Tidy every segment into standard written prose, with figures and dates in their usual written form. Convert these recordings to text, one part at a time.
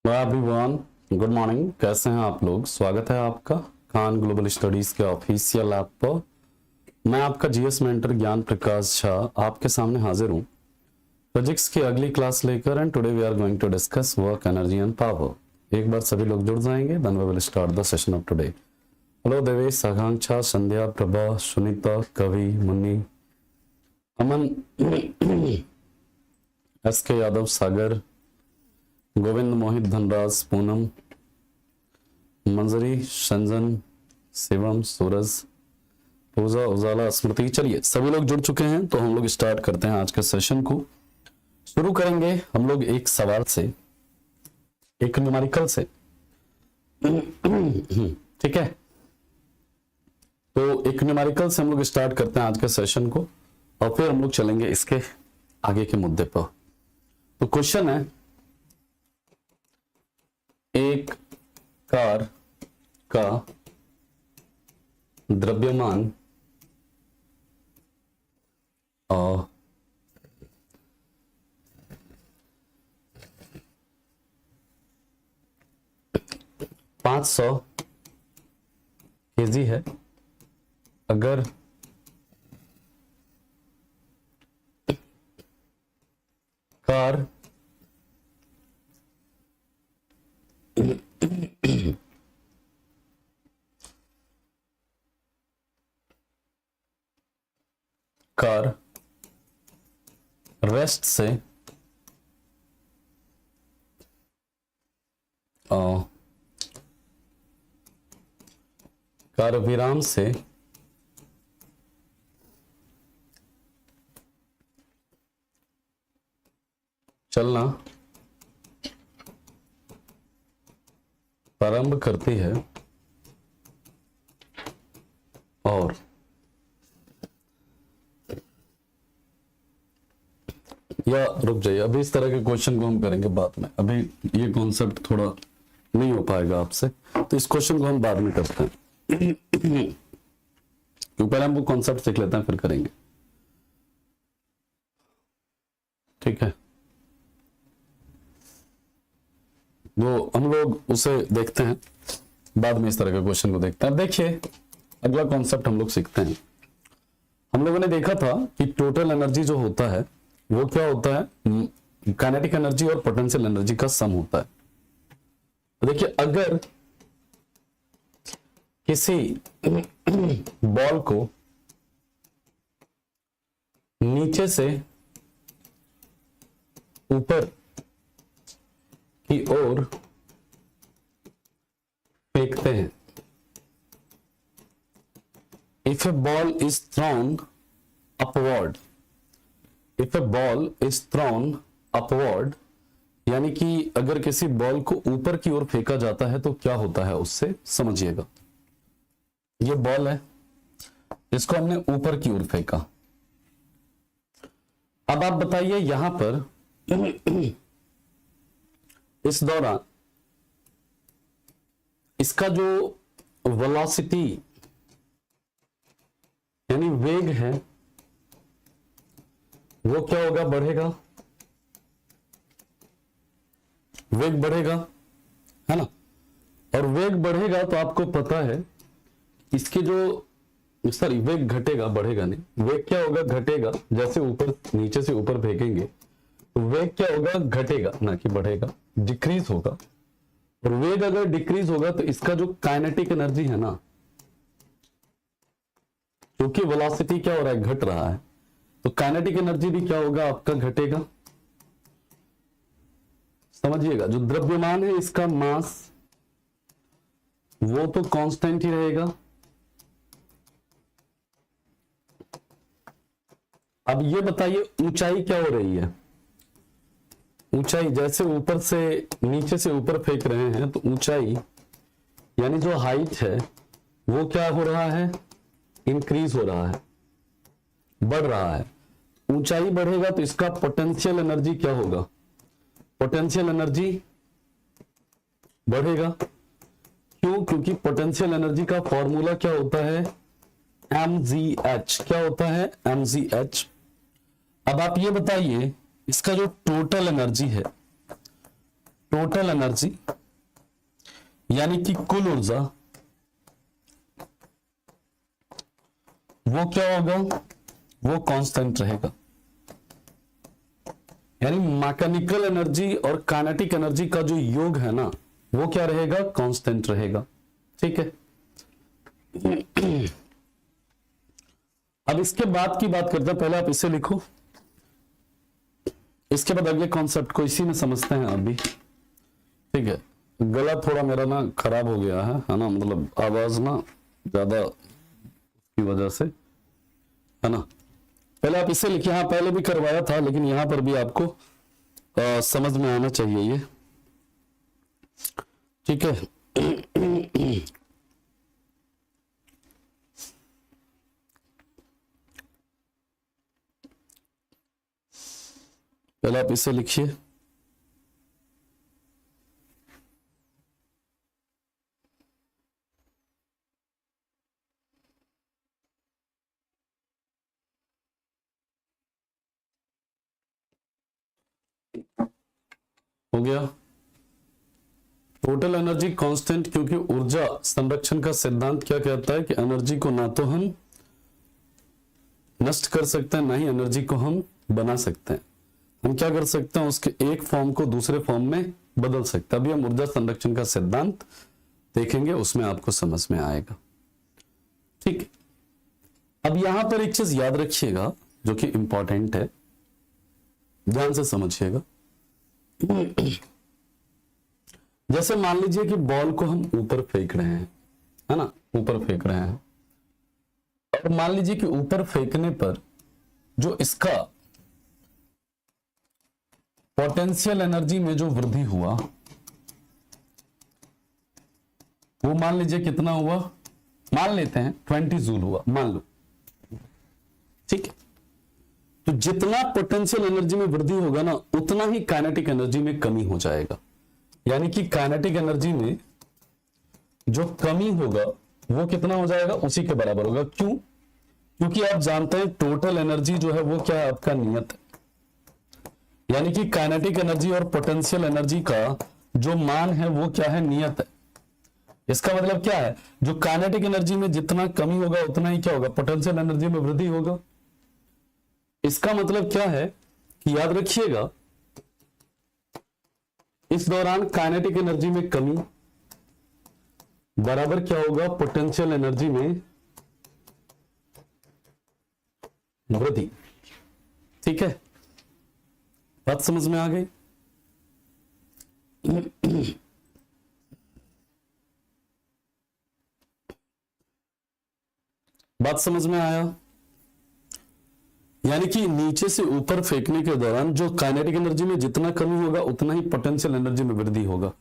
Everyone, good morning. कैसे हैं आप लोग? स्वागत है आपका खान ग्लोबल स्टडीज के ऑफिशियल ऐप पर। मैं आपका जीएस मेंटर ज्ञान प्रकाश झा आपके सामने हाजिर हूं फिजिक्स की अगली क्लास लेकर। And today we are going to discuss work, energy and power. एक बार सभी लोग जुड़ जाएंगे, then we will start the session of today. Hello Devesh, Akanksha, Sandhya, Prabha, Sunita, Kavi, Munni, Aman, S के यादव, सागर, गोविंद, मोहित, धनराज, पूनम, मंजरी, संजन, शिवम, सूरज, पूजा, उजाला, स्मृति। चलिए सभी लोग जुड़ चुके हैं तो हम लोग स्टार्ट करते हैं आज के सेशन को। शुरू करेंगे हम लोग एक सवाल से, एक न्यूमेरिकल से। ठीक है, तो एक न्यूमेरिकल से हम लोग स्टार्ट करते हैं आज के सेशन को और फिर हम लोग चलेंगे इसके आगे के मुद्दे पर। तो क्वेश्चन है, एक कार का द्रव्यमान और 500 kg है। अगर कार कार रेस्ट से कार विराम से चलना प्रारंभ करती है और या रुक जाइए, अभी इस तरह के क्वेश्चन को हम करेंगे बाद में। अभी ये कॉन्सेप्ट थोड़ा नहीं हो पाएगा आपसे, तो इस क्वेश्चन को हम बाद में करते हैं। तो पहले हम वो कॉन्सेप्ट सीख लेते हैं फिर करेंगे, ठीक है? वो हम लोग उसे देखते हैं बाद में, इस तरह के क्वेश्चन को देखते हैं। देखिए अगला कॉन्सेप्ट हम लोग सीखते हैं। हम लोगों ने देखा था कि टोटल एनर्जी जो होता है वो क्या होता है, काइनेटिक एनर्जी और पोटेंशियल एनर्जी का सम होता है। तो देखिए, अगर किसी बॉल को नीचे से ऊपर की ओर फेंकते हैं, if A ball is throne upward, if A ball is throne upward, यानी कि अगर किसी बॉल को ऊपर की ओर फेंका जाता है तो क्या होता है उससे समझिएगा। ये बॉल है, इसको हमने ऊपर की ओर फेंका। अब आप बताइए यहां पर इस दौरान इसका जो वेलोसिटी यानी वेग है वो क्या होगा, बढ़ेगा। वेग बढ़ेगा, है ना? और वेग बढ़ेगा तो आपको पता है इसके जो, सॉरी, वेग घटेगा, बढ़ेगा नहीं। वेग क्या होगा, घटेगा। जैसे ऊपर नीचे से ऊपर फेंकेंगे तो वेग क्या होगा, घटेगा, ना कि बढ़ेगा, डिक्रीज होगा। और वेग अगर डिक्रीज होगा तो इसका जो काइनेटिक एनर्जी है ना, क्योंकि वेलोसिटी क्या हो रहा है, घट रहा है, तो काइनेटिक एनर्जी भी क्या होगा, आपका घटेगा। समझिएगा, जो द्रव्यमान है इसका मास वो तो कांस्टेंट ही रहेगा। अब ये बताइए ऊंचाई क्या हो रही है। ऊंचाई जैसे ऊपर से नीचे से ऊपर फेंक रहे हैं तो ऊंचाई यानी जो हाइट है वो क्या हो रहा है, इंक्रीज हो रहा है, बढ़ रहा है। ऊंचाई बढ़ेगा तो इसका पोटेंशियल एनर्जी क्या होगा, पोटेंशियल एनर्जी बढ़ेगा। क्यों? क्योंकि पोटेंशियल एनर्जी का फॉर्मूला क्या होता है, mgh। क्या होता है, mgh। अब आप ये बताइए इसका जो टोटल एनर्जी है टोटल एनर्जी यानी कि कुल ऊर्जा, वो क्या होगा, वो कांस्टेंट रहेगा। यानी मैकेनिकल एनर्जी और काइनेटिक एनर्जी का जो योग है ना, वो क्या रहेगा, कांस्टेंट रहेगा। ठीक है। अब इसके बाद की बात करते हैं, पहले आप इसे लिखो, इसके बाद अगले कॉन्सेप्ट को इसी में समझते हैं अभी। ठीक है। गला थोड़ा मेरा ना खराब हो गया है ना, मतलब आवाज ना ज्यादा की वजह से, है ना। पहले आप इसे लिखिए, हाँ पहले भी करवाया था, लेकिन यहां पर भी आपको समझ में आना चाहिए ये। ठीक है। पहले आप इसे लिखिए। हो गया। टोटल एनर्जी कांस्टेंट, क्योंकि ऊर्जा संरक्षण का सिद्धांत क्या कहता है कि एनर्जी को ना तो हम नष्ट कर सकते हैं, ना ही एनर्जी को हम बना सकते हैं। हम क्या कर सकते हैं, उसके एक फॉर्म को दूसरे फॉर्म में बदल सकते हैं। अभी हम ऊर्जा संरक्षण का सिद्धांत देखेंगे, उसमें आपको समझ में आएगा। ठीक। अब यहां पर एक चीज याद रखिएगा जो कि इंपॉर्टेंट है, ध्यान से समझिएगा। जैसे मान लीजिए कि बॉल को हम ऊपर फेंक रहे हैं, है ना, ऊपर फेंक रहे हैं, और मान लीजिए कि ऊपर फेंकने पर जो इसका पोटेंशियल एनर्जी में जो वृद्धि हुआ, वो मान लीजिए कितना हुआ, मान लेते हैं 20 जूल हुआ, मान लो। ठीक है। तो जितना पोटेंशियल एनर्जी में वृद्धि होगा ना, उतना ही काइनेटिक एनर्जी में कमी हो जाएगा। यानी कि काइनेटिक एनर्जी में जो कमी होगा वो कितना हो जाएगा, उसी के बराबर होगा। क्यों? क्योंकि आप जानते हैं टोटल एनर्जी जो है वो क्या है, आपका नियत है। यानी कि काइनेटिक एनर्जी और पोटेंशियल एनर्जी का जो मान है वो क्या है, नियत है। इसका मतलब क्या है, जो काइनेटिक एनर्जी में जितना कमी होगा उतना ही क्या होगा, पोटेंशियल एनर्जी में वृद्धि होगा। इसका मतलब क्या है कि याद रखिएगा, इस दौरान काइनेटिक एनर्जी में कमी बराबर क्या होगा, पोटेंशियल एनर्जी में वृद्धि। ठीक है, बात समझ में आ गई। बात समझ में आया। यानी कि नीचे से ऊपर फेंकने के दौरान जो काइनेटिक एनर्जी में जितना कमी होगा उतना ही पोटेंशियल एनर्जी में वृद्धि होगा।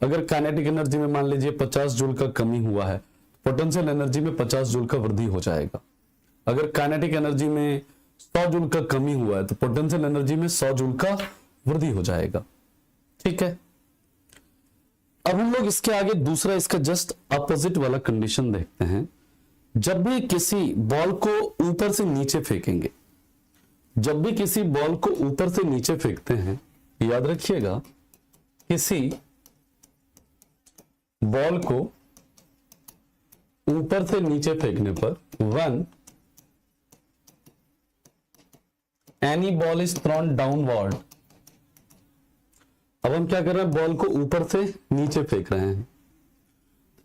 अगर काइनेटिक एनर्जी में मान लीजिए 50 जूल का कमी हुआ है, पोटेंशियल एनर्जी में 50 जूल का वृद्धि हो जाएगा। अगर काइनेटिक एनर्जी में 100 जूल का कमी हुआ है तो पोटेंशियल एनर्जी में 100 जूल का वृद्धि हो जाएगा। ठीक है। अब हम लोग इसके आगे दूसरा, इसका जस्ट अपोजिट वाला कंडीशन देखते हैं। जब भी किसी बॉल को ऊपर से नीचे फेंकेंगे, जब भी किसी बॉल को ऊपर से नीचे फेंकते हैं, याद रखिएगा, किसी बॉल को ऊपर से नीचे फेंकने पर one any ball is throne downward. अब हम क्या कर रहे हैं, बॉल को ऊपर से नीचे फेंक रहे हैं।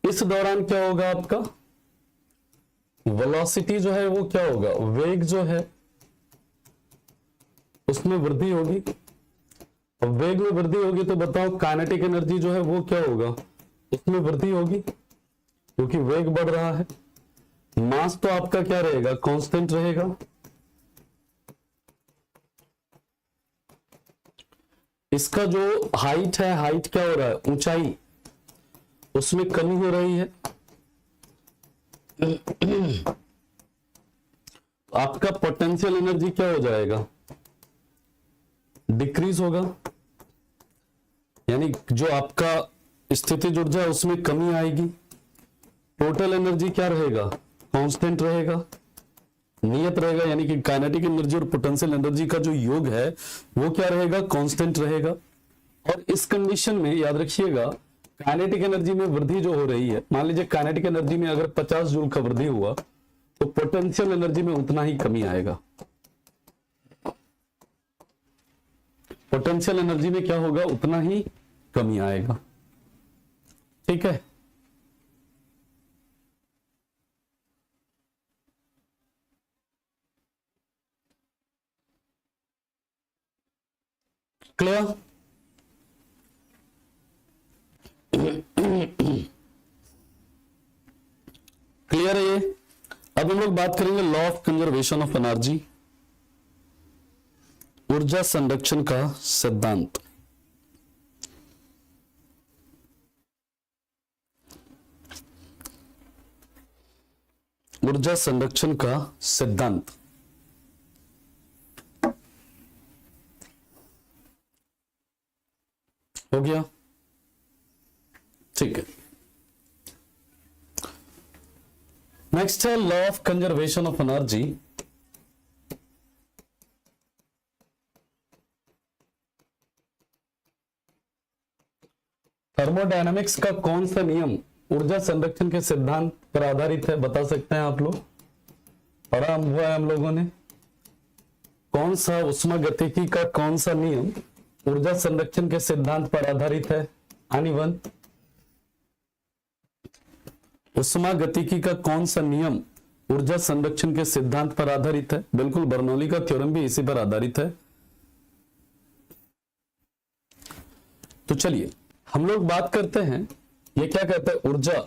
इस दौरान क्या होगा, आपका वेलोसिटी जो है वो क्या होगा, वेग जो है उसमें वृद्धि होगी। और वेग में वृद्धि होगी तो बताओ काइनेटिक एनर्जी जो है वो क्या होगा, उसमें वृद्धि होगी, क्योंकि वेग बढ़ रहा है। मास तो आपका क्या रहेगा, कांस्टेंट रहेगा। इसका जो हाइट है, हाइट क्या हो रहा है, ऊंचाई, उसमें कमी हो रही है। आपका पोटेंशियल एनर्जी क्या हो जाएगा, डिक्रीज होगा। यानी जो आपका स्थितिज ऊर्जा है उसमें कमी आएगी। टोटल एनर्जी क्या रहेगा, कांस्टेंट रहेगा, नियत रहेगा। यानी कि काइनेटिक एनर्जी और पोटेंशियल एनर्जी का जो योग है वो क्या रहेगा, कांस्टेंट रहेगा। और इस कंडीशन में याद रखिएगा काइनेटिक एनर्जी में वृद्धि जो हो रही है, मान लीजिए काइनेटिक एनर्जी में अगर 50 जूल का वृद्धि हुआ तो पोटेंशियल एनर्जी में उतना ही कमी आएगा। पोटेंशियल एनर्जी में क्या होगा, उतना ही कमी आएगा। ठीक है, क्लियर? क्लियर है ये? अब हम लोग बात करेंगे law of conservation of energy, ऊर्जा संरक्षण का सिद्धांत। ऊर्जा संरक्षण का सिद्धांत हो गया। ठीक है, नेक्स्ट है law of conservation of energy. Thermodynamics का कौन सा नियम ऊर्जा संरक्षण के सिद्धांत पर आधारित है, बता सकते हैं आप लोग? पढ़ा हुआ है हम लोगों ने। कौन सा उष्मागतिकी का कौन सा नियम ऊर्जा संरक्षण के सिद्धांत पर आधारित है? एनीवन? उष्मागतिकी का कौन सा नियम ऊर्जा संरक्षण के सिद्धांत पर आधारित है? बिल्कुल, बर्नौली का थ्योरम भी इसी पर आधारित है। तो चलिए हम लोग बात करते हैं, ये क्या कहता है, ऊर्जा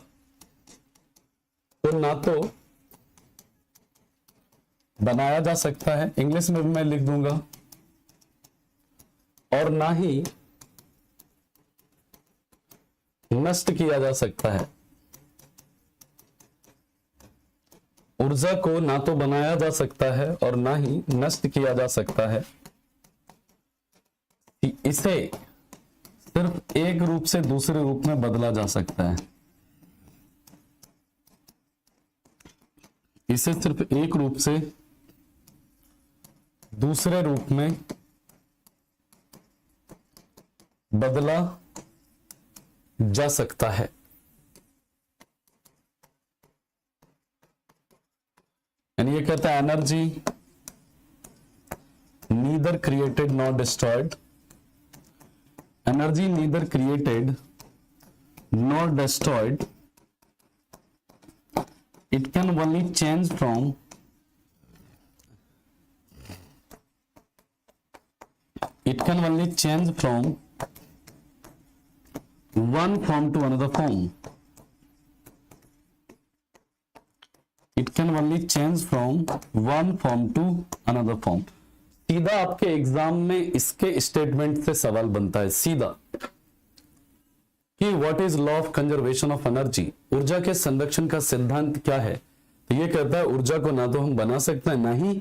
तो ना तो बनाया जा सकता है, इंग्लिश में भी मैं लिख दूंगा, और ना ही नष्ट किया जा सकता है। ऊर्जा को ना तो बनाया जा सकता है और ना ही नष्ट किया जा सकता है। इसे सिर्फ एक रूप से दूसरे रूप में बदला जा सकता है। इसे सिर्फ एक रूप से दूसरे रूप में बदला जा सकता है। यानी ये कहता है energy neither created not destroyed, energy neither created not destroyed, it can only change from one form to another form. It can only change from one form to another form. सीधा आपके एग्जाम में इसके statement से सवाल बनता है सीधा कि what is law of conservation of energy, ऊर्जा के संरक्षण का सिद्धांत क्या है। तो ये कहता है ऊर्जा को ना तो हम बना सकते हैं ना ही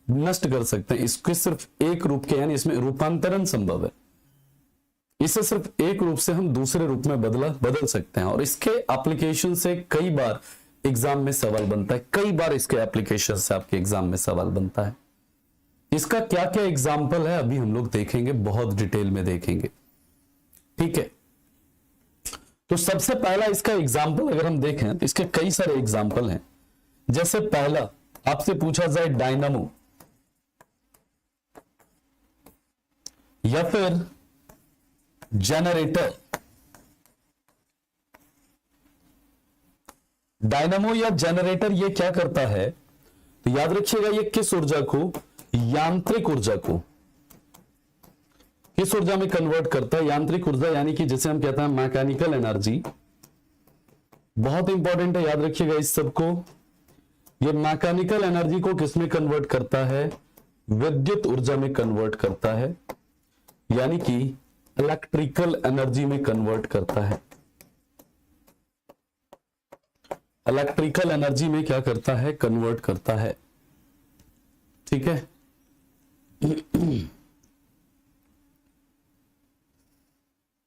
नष्ट कर सकते हैं, इसके सिर्फ एक रूप के, यानी इसमें रूपांतरण संभव है। इसे सिर्फ एक रूप से हम दूसरे रूप में बदल सकते हैं, और इसके एप्लीकेशन से कई बार एग्जाम में सवाल बनता है, कई बार इसके एप्लीकेशन से आपके एग्जाम में सवाल बनता है। इसका क्या क्या एग्जाम्पल है अभी हम लोग देखेंगे, बहुत डिटेल में देखेंगे। ठीक है, तो सबसे पहला इसका एग्जाम्पल अगर हम देखें तो इसके कई सारे एग्जाम्पल हैं। जैसे पहला आपसे पूछा जाए डायनामो या फिर जनरेटर। डायनामो या जनरेटर ये क्या करता है, तो याद रखिएगा ये किस ऊर्जा को, यांत्रिक ऊर्जा को किस ऊर्जा में कन्वर्ट करता है, यांत्रिक ऊर्जा, यानी कि जिसे हम कहते हैं मैकेनिकल एनर्जी। बहुत इंपॉर्टेंट है, याद रखिएगा इस सबको। ये मैकेनिकल एनर्जी को किस में कन्वर्ट करता है, विद्युत ऊर्जा में कन्वर्ट करता है, यानी कि इलेक्ट्रिकल एनर्जी में कन्वर्ट करता है। इलेक्ट्रिकल एनर्जी में क्या करता है, कन्वर्ट करता है। ठीक है,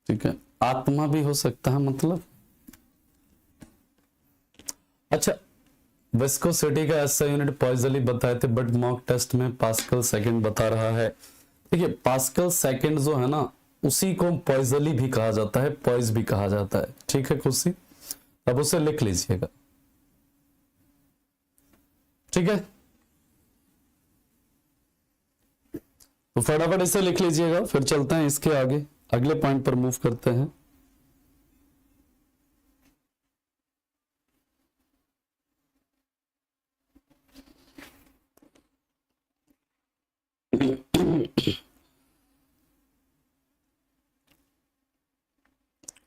ठीक है, आत्मा भी हो सकता है, मतलब अच्छा विस्कोसिटी का ऐसा यूनिट पॉइजली बताए थे, बट मॉक टेस्ट में पास्कल सेकंड बता रहा है। ठीक है, पास्कल सेकंड जो है ना, उसी को पॉइजली भी कहा जाता है, पॉइज भी कहा जाता है। ठीक है खुशी, अब उसे लिख लीजिएगा। ठीक है, तो फटाफट इसे लिख लीजिएगा, फिर चलते हैं इसके आगे, अगले पॉइंट पर मूव करते हैं।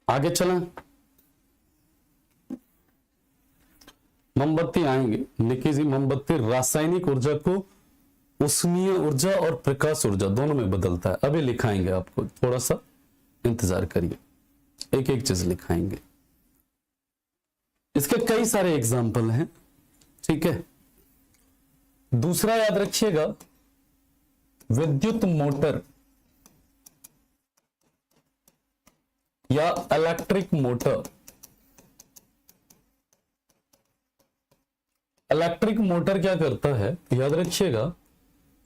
आगे चलें, मोमबत्ती आएंगे। निकी जी, मोमबत्ती रासायनिक ऊर्जा को उष्मीय ऊर्जा और प्रकाश ऊर्जा दोनों में बदलता है। अभी लिखाएंगे आपको, थोड़ा सा इंतजार करिए, एक एक चीज लिखाएंगे। इसके कई सारे एग्जाम्पल हैं। ठीक है, दूसरा याद रखिएगा, विद्युत मोटर या इलेक्ट्रिक मोटर। इलेक्ट्रिक मोटर क्या करता है, याद रखिएगा,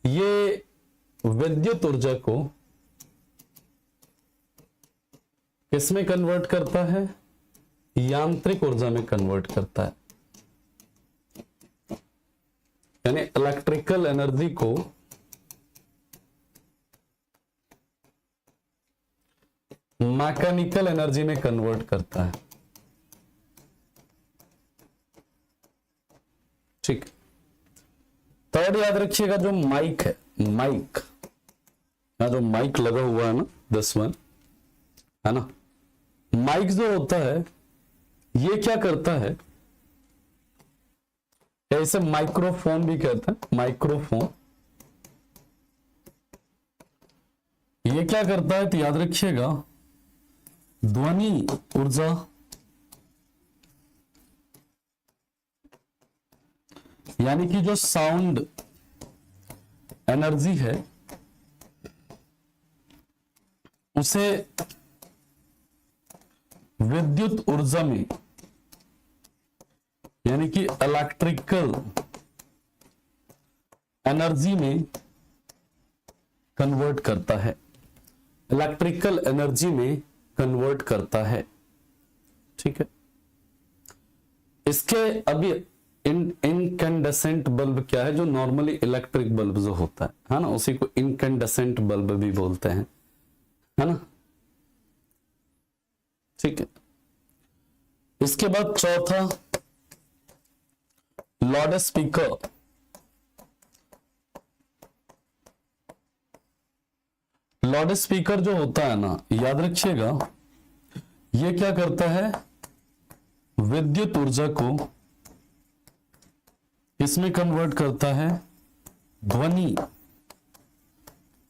ये विद्युत ऊर्जा को किसमें कन्वर्ट करता है, यांत्रिक ऊर्जा में कन्वर्ट करता है। यानी इलेक्ट्रिकल एनर्जी को मैकेनिकल एनर्जी में कन्वर्ट करता है। ठीक, थर्ड याद रखिएगा, जो माइक है, माइक, यहां जो माइक लगा हुआ है ना, दिस वन है ना, माइक जो होता है ये क्या करता है, इसे माइक्रोफोन भी कहते हैं, माइक्रोफोन। ये क्या करता है, तो याद रखिएगा, ध्वनि ऊर्जा यानी कि जो साउंड एनर्जी है उसे विद्युत ऊर्जा में यानी कि इलेक्ट्रिकल एनर्जी में कन्वर्ट करता है, इलेक्ट्रिकल एनर्जी में कन्वर्ट करता है। ठीक है, इसके अभी इनकैंडेसेंट बल्ब क्या है, जो नॉर्मली इलेक्ट्रिक बल्ब जो होता है ना, उसी को इनकैंडेसेंट बल्ब भी बोलते हैं, है ना। ठीक है, इसके बाद चौथा, लाउड स्पीकर। लाउड स्पीकर जो होता है ना, याद रखिएगा, ये क्या करता है, विद्युत ऊर्जा को इसमें कन्वर्ट करता है, ध्वनि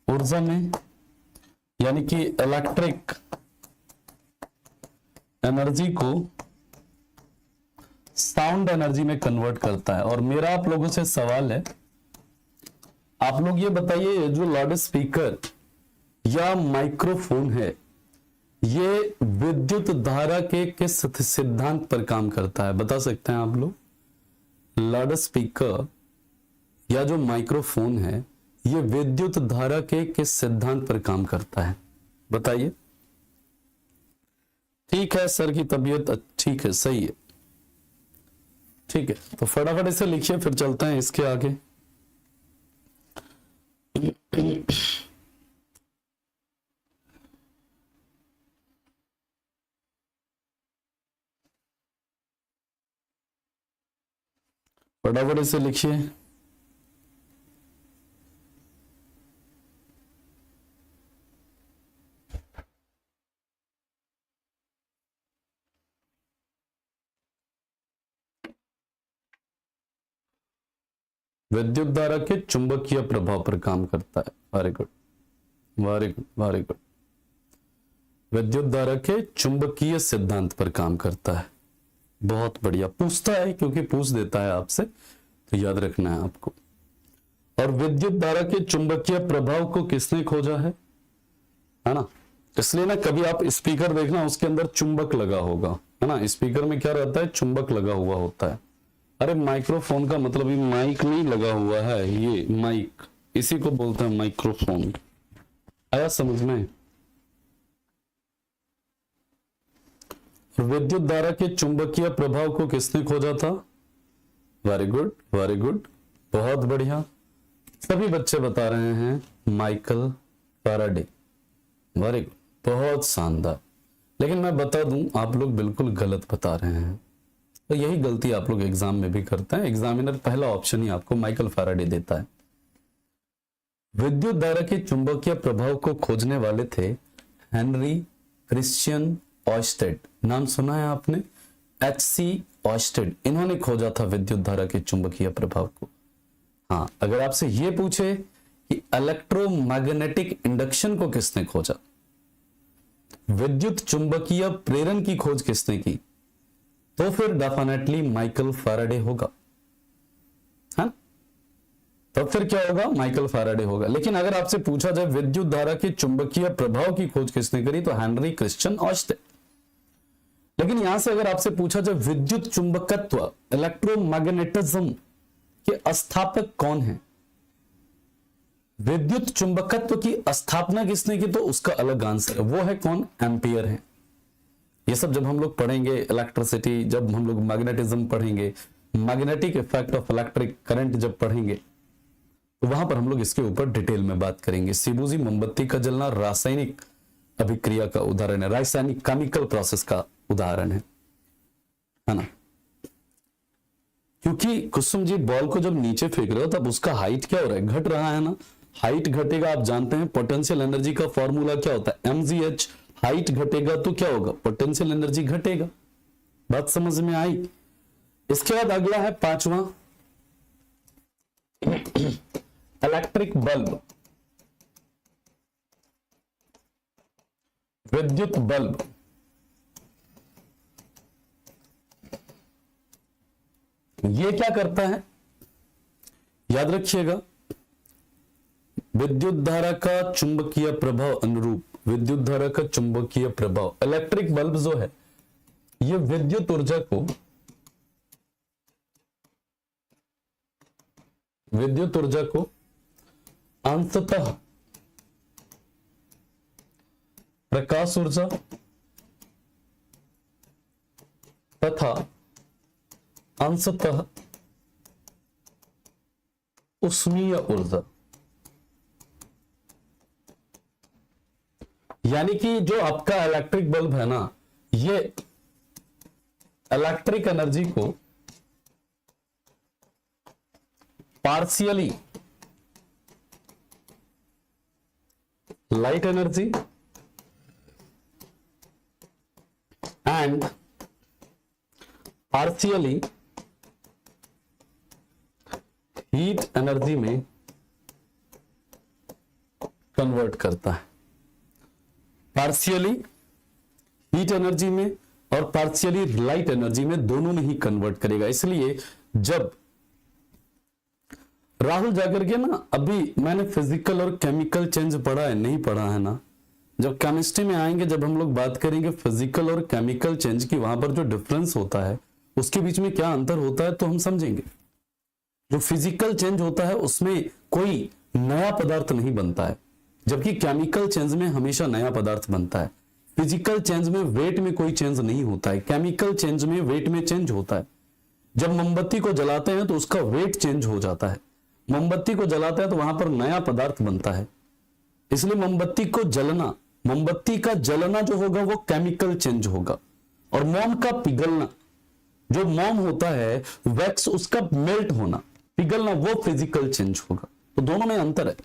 ऊर्जा में, यानी कि इलेक्ट्रिक एनर्जी को साउंड एनर्जी में कन्वर्ट करता है। और मेरा आप लोगों से सवाल है, आप लोग ये बताइए, जो लाउड स्पीकर या माइक्रोफोन है, ये विद्युत धारा के किस सिद्धांत पर काम करता है, बता सकते हैं आप लोग। लाउड स्पीकर या जो माइक्रोफोन है, ये विद्युत धारा के किस सिद्धांत पर काम करता है, बताइए। ठीक है, सर की तबीयत ठीक है, सही है। ठीक है, तो फटाफट इसे लिखिए, फिर चलते हैं इसके आगे। फटाफट इसे लिखिए। विद्युत धारा के चुंबकीय प्रभाव पर काम करता है। Very good, very good, very good. विद्युत धारा के चुंबकीय सिद्धांत पर काम करता है। बहुत बढ़िया, पूछता है क्योंकि पूछ देता है आपसे, तो याद रखना है आपको। और विद्युत धारा के चुंबकीय प्रभाव को किसने खोजा है ना। इसलिए ना, कभी आप स्पीकर देखना, उसके अंदर चुंबक लगा होगा, है ना। स्पीकर में क्या रहता है, चुंबक लगा हुआ होता है। अरे माइक्रोफोन का मतलब ये माइक नहीं लगा हुआ है, ये माइक, इसी को बोलते हैं माइक्रोफोन। आया समझ में। विद्युत धारा के चुंबकीय प्रभाव को किसने खोजा था? वेरी गुड, वेरी गुड, बहुत बढ़िया। सभी बच्चे बता रहे हैं माइकल फैराडे। वेरी गुड, बहुत शानदार। लेकिन मैं बता दूं, आप लोग बिल्कुल गलत बता रहे हैं। तो यही गलती आप लोग एग्जाम में भी करते हैं। एग्जामिनर पहला ऑप्शन ही आपको माइकल फैराडे देता है। विद्युत धारा के चुंबकीय प्रभाव को खोजने वाले थे हेनरी क्रिश्चियन ऑयस्टेड। नाम सुना है आपने? एच.सी. ऑयस्टेड, इन्होंने खोजा था विद्युत धारा के चुंबकीय प्रभाव को। हाँ, अगर आपसे यह पूछे कि इलेक्ट्रोमैग्नेटिक इंडक्शन को किसने खोजा, विद्युत चुंबकीय प्रेरण की खोज किसने की, तो फिर डेफिनेटली माइकल फैराडे होगा। हाँ, तो फिर क्या होगा? माइकल फैराडे होगा। लेकिन अगर आपसे पूछा जाए विद्युत धारा के चुंबकीय प्रभाव की खोज किसने करी, तो हेनरी क्रिश्चियन ऑयस्टेड। लेकिन यहां से अगर आपसे पूछा जाए विद्युत चुंबकत्व, इलेक्ट्रोमैग्नेटिज्म के स्थापक कौन है, विद्युत चुंबकत्व की स्थापना किसने की, तो उसका अलग आंसर है। वो है कौन? एम्पियर है। ये सब जब हम लोग पढ़ेंगे इलेक्ट्रिसिटी, जब हम लोग मैग्नेटिज्म पढ़ेंगे, magnetic effect of electric current जब पढ़ेंगे, तो वहां पर हम लोग इसके ऊपर डिटेल में बात करेंगे। सीबूजी मोमबत्ती का जलना रासायनिक अभिक्रिया का उदाहरण है, रासायनिक केमिकल प्रोसेस का उदाहरण है ना। क्योंकि कुसुम जी बॉल को जब नीचे फेंक रहे हो तब उसका हाइट क्या हो रहा है? घट रहा है ना। हाइट घटेगा, आप जानते हैं पोटेंशियल एनर्जी का फॉर्मूला क्या होता है? mgh। हाइट घटेगा तो क्या होगा? पोटेंशियल एनर्जी घटेगा। बात समझ में आई? इसके बाद अगला है पांचवा, इलेक्ट्रिक बल्ब, विद्युत बल्ब। ये क्या करता है? याद रखिएगा, विद्युत धारा का चुंबकीय प्रभाव अनुरूप, विद्युत धारा का चुंबकीय प्रभाव, इलेक्ट्रिक बल्ब जो है ये विद्युत ऊर्जा को, विद्युत ऊर्जा को अंततः प्रकाश ऊर्जा तथा अंशतः उष्मीय ऊर्जा, यानी कि जो आपका इलेक्ट्रिक बल्ब है ना, ये इलेक्ट्रिक एनर्जी को partially light energy and partially heat energy में कन्वर्ट करता है। पार्शियली हीट एनर्जी में और पार्शियली लाइट एनर्जी में, दोनों में ही कन्वर्ट करेगा। इसलिए जब राहुल जाकर के ना, अभी मैंने फिजिकल और केमिकल चेंज पढ़ा है, नहीं पढ़ा है ना। जब केमिस्ट्री में आएंगे, जब हम लोग बात करेंगे फिजिकल और केमिकल चेंज की, वहां पर जो डिफरेंस होता है, उसके बीच में क्या अंतर होता है, तो हम समझेंगे। जो फिजिकल चेंज होता है उसमें कोई नया पदार्थ नहीं बनता है, जबकि केमिकल चेंज में हमेशा नया पदार्थ बनता है। फिजिकल चेंज में वेट में कोई चेंज नहीं होता है, केमिकल चेंज में वेट में चेंज होता है। जब मोमबत्ती को जलाते हैं तो उसका वेट चेंज हो जाता है, मोमबत्ती को जलाते हैं तो वहां पर नया पदार्थ बनता है। इसलिए मोमबत्ती को जलना, मोमबत्ती का जलना जो होगा वो केमिकल चेंज होगा, और मोम का पिघलना, जो मोम होता है वैक्स, उसका मेल्ट होना, पिघलना, वो फिजिकल चेंज होगा। तो दोनों में अंतर है।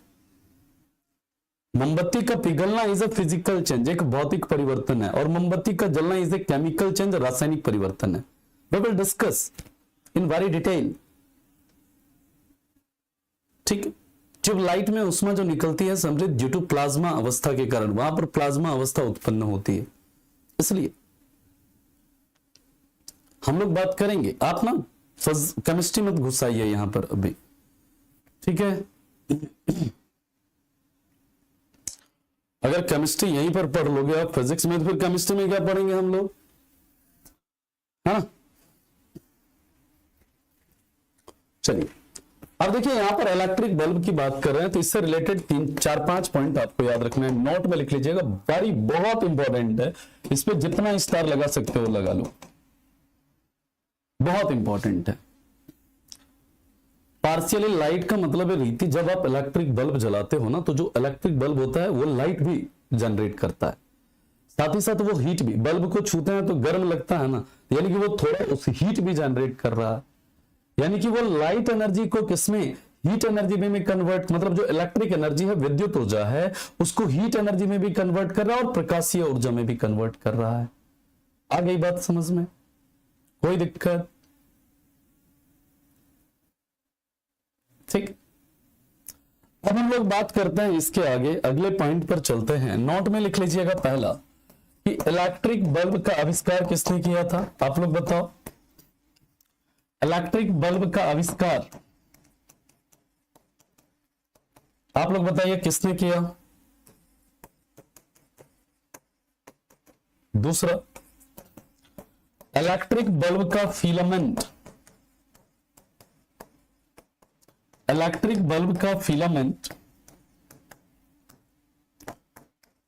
मोमबत्ती का पिघलना इज अ फिजिकल चेंज, एक भौतिक परिवर्तन है, और मोमबत्ती का जलना इज ए केमिकल चेंज, रासायनिक परिवर्तन है। We will discuss in very detail. ठीक है। जब लाइट में ऊष्मा जो निकलती है समृद्ध ड्यू टू प्लाज्मा अवस्था के कारण, वहां पर प्लाज्मा अवस्था उत्पन्न होती है। इसलिए हम लोग बात करेंगे, आप ना केमिस्ट्री मत घुसाइए यहां पर अभी, ठीक है। अगर केमिस्ट्री यहीं पर पढ़ लोगे आप फिजिक्स में, तो फिर केमिस्ट्री में क्या पढ़ेंगे हम लोग, है ना। चलिए, अब देखिए यहां पर इलेक्ट्रिक बल्ब की बात कर रहे हैं तो इससे रिलेटेड 3-4-5 पॉइंट आपको याद रखना है, नोट में लिख लीजिएगा, वेरी बहुत इंपॉर्टेंट है, इस पे जितना स्टार लगा सकते हो लगा लो, बहुत इंपॉर्टेंट है। पार्शियली लाइट का मतलब है रीति, जब आप इलेक्ट्रिक बल्ब जलाते हो ना तो जो इलेक्ट्रिक बल्ब होता है वो लाइट भी जनरेट करता है, साथ ही साथ वो हीट भी, बल्ब को छूते हैं तो गर्म लगता है ना, यानी कि वो थोड़ा उस हीट भी जनरेट कर रहा है, यानी कि वो लाइट एनर्जी को किसमें, हीट एनर्जी में कन्वर्ट, मतलब जो इलेक्ट्रिक एनर्जी है, विद्युत ऊर्जा है, उसको हीट एनर्जी में भी कन्वर्ट कर रहा है और प्रकाशीय ऊर्जा में भी कन्वर्ट कर रहा है। आ गई बात समझ में, कोई दिक्कत? ठीक, अब हम लोग बात करते हैं इसके आगे, अगले पॉइंट पर चलते हैं। नोट में लिख लीजिएगा पहला कि इलेक्ट्रिक बल्ब का आविष्कार किसने किया था, आप लोग बताओ। इलेक्ट्रिक बल्ब का आविष्कार आप लोग बताइए किसने किया। दूसरा, इलेक्ट्रिक बल्ब का फिलामेंट, इलेक्ट्रिक बल्ब का फिलामेंट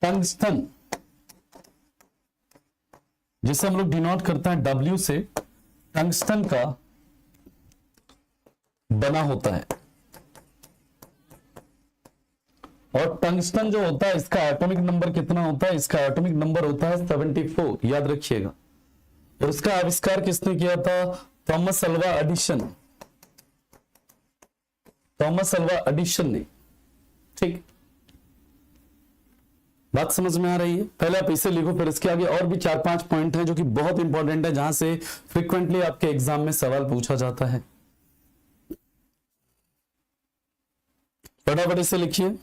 टंगस्टन, जिसे हम लोग डिनोट करते हैं W से, टंगस्टन का बना होता है। और टंगस्टन जो होता है इसका एटॉमिक नंबर कितना होता है, इसका एटॉमिक नंबर होता है 74, याद रखिएगा। और इसका आविष्कार किसने किया था, Thomas Alva Edison, Thomas Alva Edison ने। ठीक, बात समझ में आ रही है? पहले आप इसे लिखो, फिर इसके आगे और भी 4-5 पॉइंट हैं जो कि बहुत इंपॉर्टेंट है, जहां से फ्रीक्वेंटली आपके एग्जाम में सवाल पूछा जाता है। फटाफट इसे लिखिए।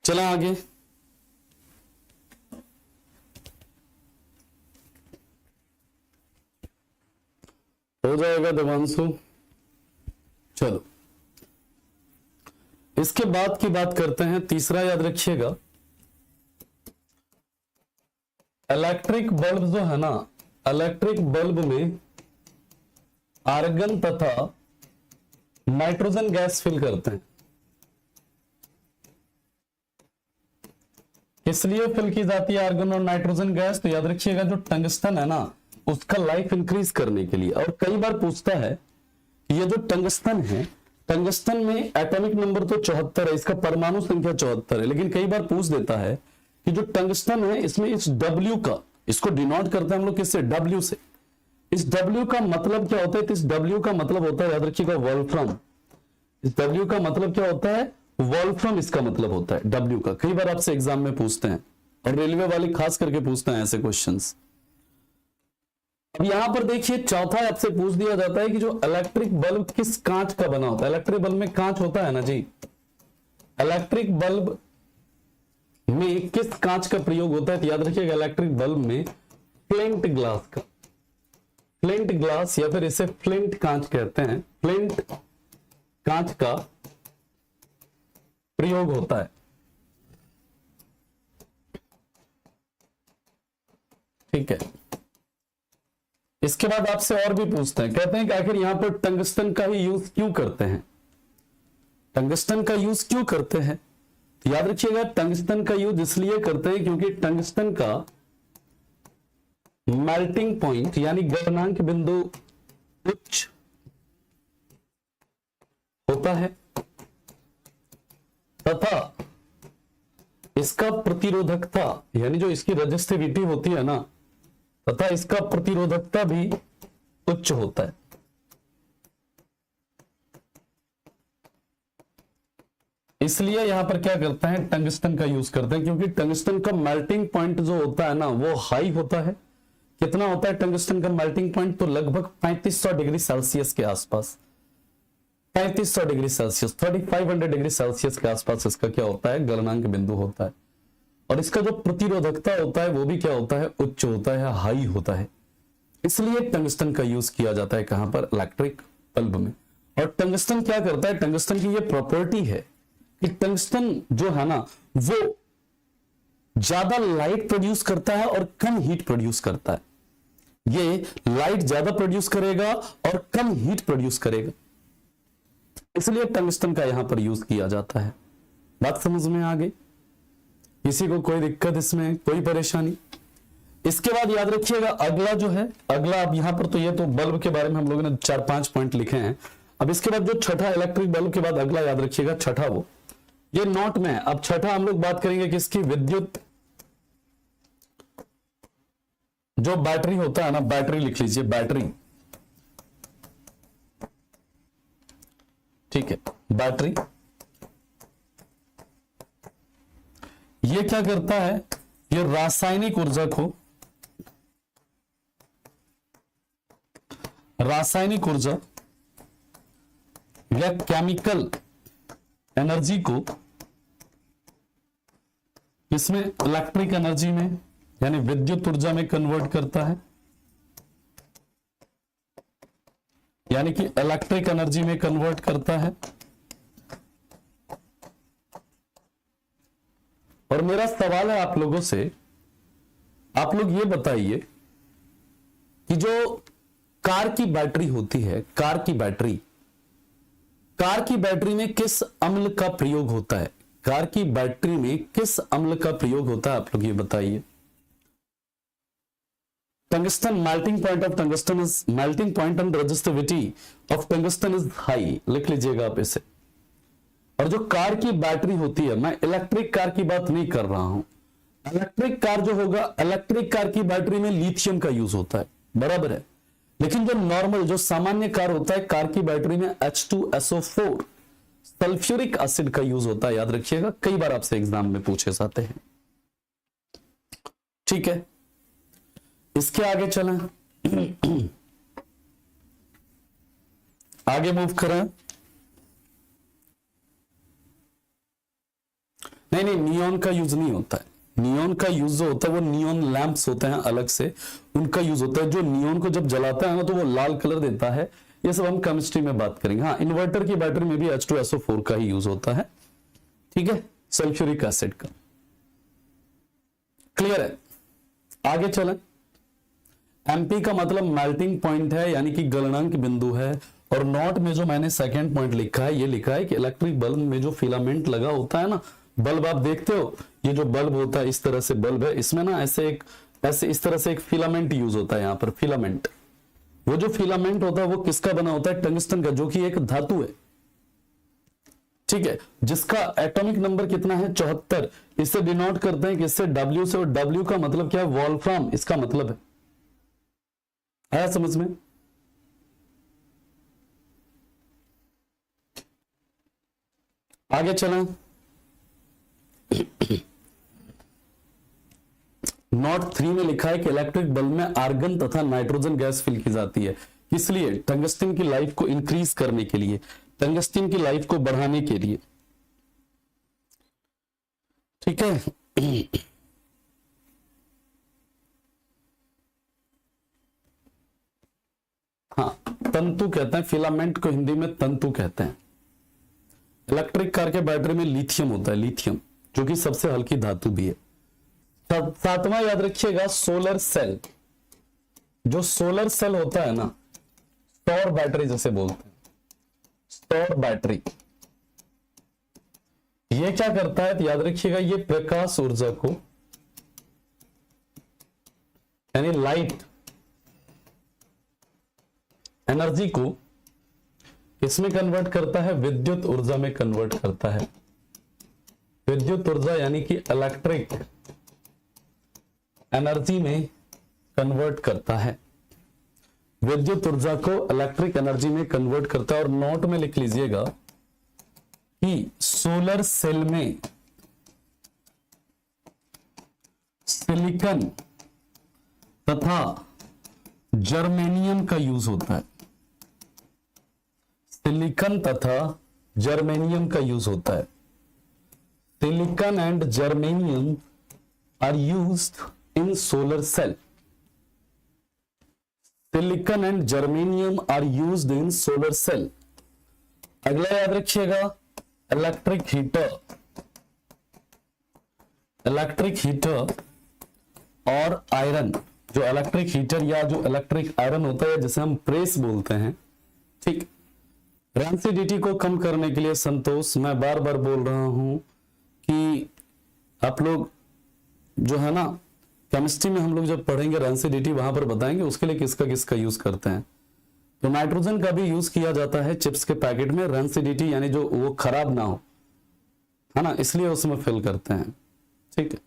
चला आगे, हो जाएगा देवांशु। चलो इसके बाद की बात करते हैं, तीसरा याद रखिएगा, इलेक्ट्रिक बल्ब जो है ना, इलेक्ट्रिक बल्ब में आर्गन तथा नाइट्रोजन गैस फिल करते हैं। इसलिए फिल की जाती है आर्गन और नाइट्रोजन गैस, तो याद रखिएगा जो टंगस्टन है ना उसका लाइफ इंक्रीज करने के लिए। और कई बार पूछता है ये जो टंगस्टन है, टंगस्टन में एटॉमिक नंबर तो 74 है, इसका परमाणु संख्या 74 है, लेकिन कई बार पूछ देता है कि जो टंगस्टन है इसमें इस W का, इसको डिनोट करते हैं हम लोग किससे, W से। इस W का मतलब क्या होता है, तो इस W का मतलब होता है, याद रखिएगा, वोल्फ्राम। इस W का मतलब क्या होता है, वोल्फ्राम इसका मतलब होता है W का। कई बार आपसे एग्जाम में पूछते हैं और रेलवे वाले खास करके पूछते हैं ऐसे क्वेश्चंस। अब यहां पर देखिए चौथा आपसे पूछ दिया जाता है कि जो इलेक्ट्रिक बल्ब किस कांच का बना होता है। इलेक्ट्रिक बल्ब में कांच होता है ना जी, इलेक्ट्रिक बल्ब में किस कांच का प्रयोग होता है, तो याद रखिएगा इलेक्ट्रिक बल्ब में फ्लिंट ग्लास का, फ्लिंट ग्लास या फिर इसे फ्लिंट कांच कहते हैं, फ्लिंट कांच का प्रयोग होता है। ठीक है, इसके बाद आपसे और भी पूछते हैं, कहते हैं कि आखिर यहां पर टंगस्टन का ही यूज क्यों करते हैं, टंगस्टन का यूज क्यों करते हैं। तो याद रखिएगा टंगस्टन का यूज इसलिए करते हैं क्योंकि टंगस्टन का मेल्टिंग पॉइंट यानी गलनांक बिंदु उच्च होता है तथा इसका प्रतिरोधकता यानी जो इसकी रेजिस्टिविटी होती है ना, तथा इसका प्रतिरोधकता भी उच्च होता है। इसलिए यहां पर क्या करते हैं, टंगस्टन का यूज करते हैं, क्योंकि टंगस्टन का मेल्टिंग पॉइंट जो होता है ना वो हाई होता है। कितना होता है टंगस्टन का मेल्टिंग पॉइंट, तो लगभग 3500 डिग्री सेल्सियस के आसपास, 3500 डिग्री सेल्सियस 3500 डिग्री सेल्सियस के आसपास इसका क्या होता है, गलनांक बिंदु होता है। और इसका जो प्रतिरोधकता होता है वो भी क्या होता है, उच्च होता है, हाई होता है। इसलिए टंगस्टन का यूज किया जाता है कहां पर, इलेक्ट्रिक बल्ब में। और टंगस्टन क्या करता है, टंगस्टन की ये प्रॉपर्टी है कि टंगस्टन जो है ना वो ज्यादा लाइट प्रोड्यूस करता है और कम हीट प्रोड्यूस करता है। ये लाइट ज्यादा प्रोड्यूस करेगा और कम हीट प्रोड्यूस करेगा, इसलिए टंगस्टन का यहां पर यूज किया जाता है। बात समझ में आ गई? किसी को कोई दिक्कत इसमें, कोई परेशानी? इसके बाद याद रखिएगा अगला जो है, अगला अब यहां पर तो ये तो बल्ब के बारे में हम लोगों ने 4-5 पॉइंट लिखे हैं। अब इसके बाद जो छठा इलेक्ट्रिक बल्ब के बाद अगला याद रखिएगा छठा, वो ये नोट में है। अब छठा हम लोग बात करेंगे किसकी, विद्युत जो बैटरी होता है ना, बैटरी लिख लीजिए, बैटरी, ठीक है, बैटरी ये क्या करता है, ये रासायनिक ऊर्जा को, रासायनिक ऊर्जा या केमिकल एनर्जी को इसमें इलेक्ट्रिक एनर्जी में यानी विद्युत ऊर्जा में कन्वर्ट करता है, यानी कि इलेक्ट्रिक एनर्जी में कन्वर्ट करता है। और मेरा सवाल है आप लोगों से, आप लोग ये बताइए कि जो कार की बैटरी होती है, कार की बैटरी, कार की बैटरी में किस अम्ल का प्रयोग होता है, कार की बैटरी में किस अम्ल का प्रयोग होता है, आप लोग ये बताइए। Tungsten, melting point of tungsten is, melting point and resistivity of tungsten is high, लिख लीजिएगा आप इसे। और जो कार की बैटरी होती है, मैं इलेक्ट्रिक कार की बात नहीं कर रहा हूं, इलेक्ट्रिक कार जो होगा, इलेक्ट्रिक कार की बैटरी में लिथियम का यूज होता है, बराबर है। लेकिन जो नॉर्मल, जो सामान्य कार होता है, कार की बैटरी में H2SO4 सल्फ्यूरिक एसिड का यूज होता है, याद रखिएगा, कई बार आपसे एग्जाम में पूछे जाते हैं। ठीक है, इसके आगे चलें, आगे मूव करें। नहीं, नियॉन का यूज नहीं होता है। नियॉन का यूज जो होता है वो नियॉन लैंप्स होते हैं अलग से, उनका यूज होता है। जो नियॉन को जब जलाता है ना तो वो लाल कलर देता है, ये सब हम केमिस्ट्री में बात करेंगे। हाँ, इन्वर्टर की बैटरी में भी H2SO4 का ही यूज होता है, ठीक है, सल्फ्यूरिक एसिड का। क्लियर है? आगे चलें। एमपी का मतलब मेल्टिंग पॉइंट है, यानी कि गलनांक बिंदु है। और नोट में जो मैंने सेकंड पॉइंट लिखा है, ये लिखा है कि इलेक्ट्रिक बल्ब में जो फिलामेंट लगा होता है ना, बल्ब आप देखते हो, ये जो बल्ब होता है, इस तरह से बल्ब है, इसमें ना ऐसे इस तरह से एक फिलामेंट यूज होता है यहाँ पर, फिलामेंट। वो जो फिलामेंट होता है वो किसका बना होता है, टंगस्टन का, जो कि एक धातु है, ठीक है, जिसका एटॉमिक नंबर कितना है, 74। इससे डिनोट करते हैं किससे, W से। और W का मतलब क्या है, वोल्फ्राम, इसका मतलब है। आया समझ में? आगे चलें। नोट 3 में लिखा है कि इलेक्ट्रिक बल्ब में आर्गन तथा नाइट्रोजन गैस फिल की जाती है, इसलिए टंगस्टन की लाइफ को इंक्रीज करने के लिए, टंगस्टन की लाइफ को बढ़ाने के लिए, ठीक है। हाँ, तंतु कहते हैं, फिलामेंट को हिंदी में तंतु कहते हैं। इलेक्ट्रिक कार के बैटरी में लिथियम होता है, लिथियम, जो कि सबसे हल्की धातु भी है। सातवां याद रखिएगा, सोलर सेल। जो सोलर सेल होता है ना, सौर बैटरी जैसे बोलते हैं, सौर बैटरी, ये क्या करता है, तो याद रखिएगा, ये प्रकाश ऊर्जा को, यानी लाइट एनर्जी को इसमें कन्वर्ट करता है, विद्युत ऊर्जा में कन्वर्ट करता है। विद्युत ऊर्जा यानी कि इलेक्ट्रिक एनर्जी में कन्वर्ट करता है, विद्युत ऊर्जा को इलेक्ट्रिक एनर्जी में कन्वर्ट करता है। और नोट में लिख लीजिएगा कि सोलर सेल में सिलिकॉन तथा जर्मेनियम का यूज होता है। सिलिकॉन तथा जर्मेनियम का यूज होता है। Silicon and germanium are used in solar cell. Silicon and germanium are used in solar cell. अगला याद रखिएगा, इलेक्ट्रिक हीटर। इलेक्ट्रिक हीटर और आयरन, जो इलेक्ट्रिक हीटर या जो इलेक्ट्रिक आयरन होता है जिसे हम प्रेस बोलते हैं, ठीक। रेंसिडिटी को कम करने के लिए संतोष, मैं बार बार बोल रहा हूं कि आप लोग जो है ना केमिस्ट्री में हम लोग जब पढ़ेंगे रेंसिडिटी वहां पर बताएंगे उसके लिए किसका किसका यूज करते हैं। तो नाइट्रोजन का भी यूज किया जाता है चिप्स के पैकेट में, रेंसिडिटी यानी जो वो खराब ना हो, है ना, इसलिए उसमें फिल करते हैं, ठीक है।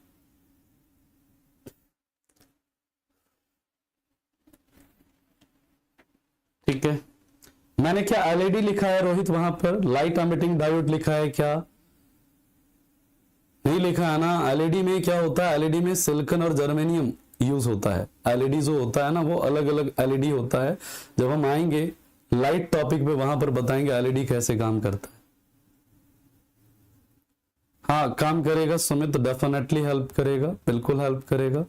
ठीक है, मैंने क्या एलईडी लिखा है रोहित, वहां पर लाइट एमिटिंग डायोड लिखा है क्या? नहीं लिखा है ना। एलईडी में क्या होता है, एलईडी में सिलिकॉन और जर्मेनियम यूज होता है। एलईडी जो होता है ना वो अलग अलग एलईडी होता है। जब हम आएंगे लाइट टॉपिक पे वहां पर बताएंगे एलईडी कैसे काम करता है। हाँ काम करेगा सुमित, डेफिनेटली हेल्प करेगा, बिल्कुल हेल्प करेगा।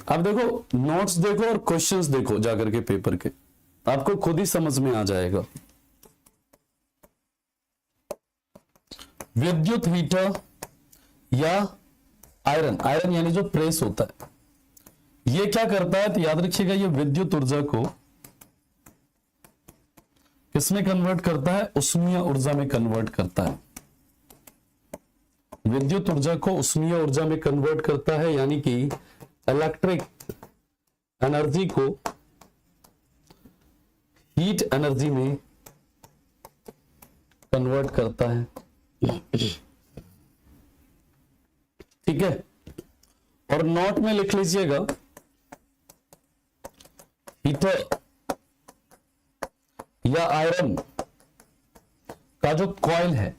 अब देखो नोट्स देखो और क्वेश्चंस देखो जाकर के पेपर के, आपको खुद ही समझ में आ जाएगा। विद्युत हीटर या आयरन, आयरन यानी जो प्रेस होता है, ये क्या करता है तो याद रखिएगा, ये विद्युत ऊर्जा को किसमें कन्वर्ट करता है, उष्मीय ऊर्जा में कन्वर्ट करता है। विद्युत ऊर्जा को उष्मीय ऊर्जा में कन्वर्ट करता है, यानी कि इलेक्ट्रिक एनर्जी को हीट एनर्जी में कन्वर्ट करता है, ठीक है। और नोट में लिख लीजिएगा, हीटर या आयरन का जो कॉइल है,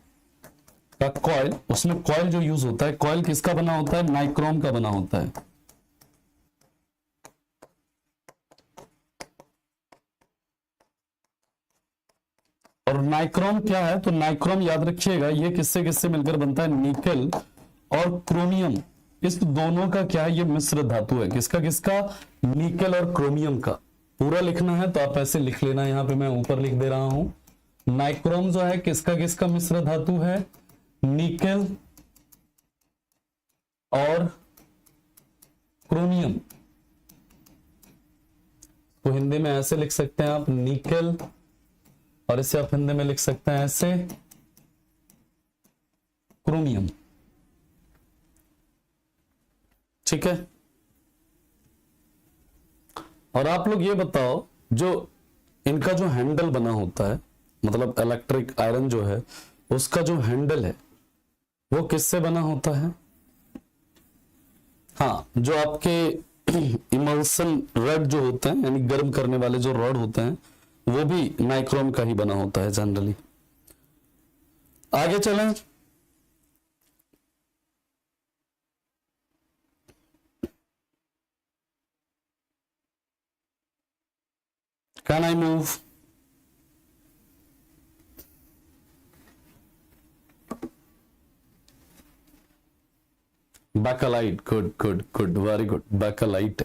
का कॉइल, उसमें कॉइल जो यूज होता है, कॉइल किसका बना होता है, नाइक्रोम का बना होता है। और नाइक्रोम क्या है, तो नाइक्रोम याद रखिएगा ये किससे किससे मिलकर बनता है, निकल और क्रोमियम, इस दोनों का क्या है, ये मिश्र धातु है। किसका किसका, निकल और क्रोमियम का। पूरा लिखना है तो आप ऐसे लिख लेना, यहां पे मैं ऊपर लिख दे रहा हूं। नाइक्रोम जो है किसका किसका मिश्र धातु है, निकल और क्रोमियम। तो हिंदी में ऐसे लिख सकते हैं आप, निकल, और इसे आप हिंदी में लिख सकते हैं ऐसे, क्रोमियम, ठीक है। और आप लोग ये बताओ, जो इनका जो हैंडल बना होता है, मतलब इलेक्ट्रिक आयरन जो है उसका जो हैंडल है वो किससे बना होता है? हाँ, जो आपके इमल्सन रड जो होते हैं, यानी गर्म करने वाले जो रॉड होते हैं, वो भी नाइक्रोम का ही बना होता है जनरली। आगे चलें, can I move? Backlight, good good good, very good, backlight,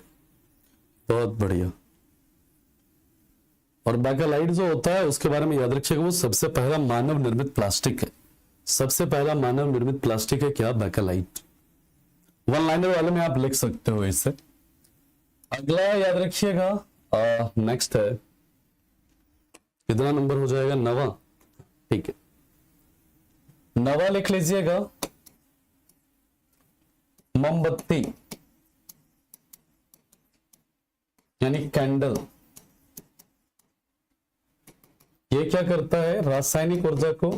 बहुत बढ़िया। और बैकलाइट जो होता है उसके बारे में याद रखिएगा, वो सबसे पहला मानव निर्मित प्लास्टिक है। सबसे पहला मानव निर्मित प्लास्टिक है क्या, बैकलाइट। वन लाइनर वाले में आप लिख सकते हो इसे। अगला याद रखिएगा, नेक्स्ट है, कितना नंबर हो जाएगा, 9वां, ठीक है। 9वां लिख लीजिएगा, मोमबत्ती यानी कैंडल। ये क्या करता है, रासायनिक ऊर्जा को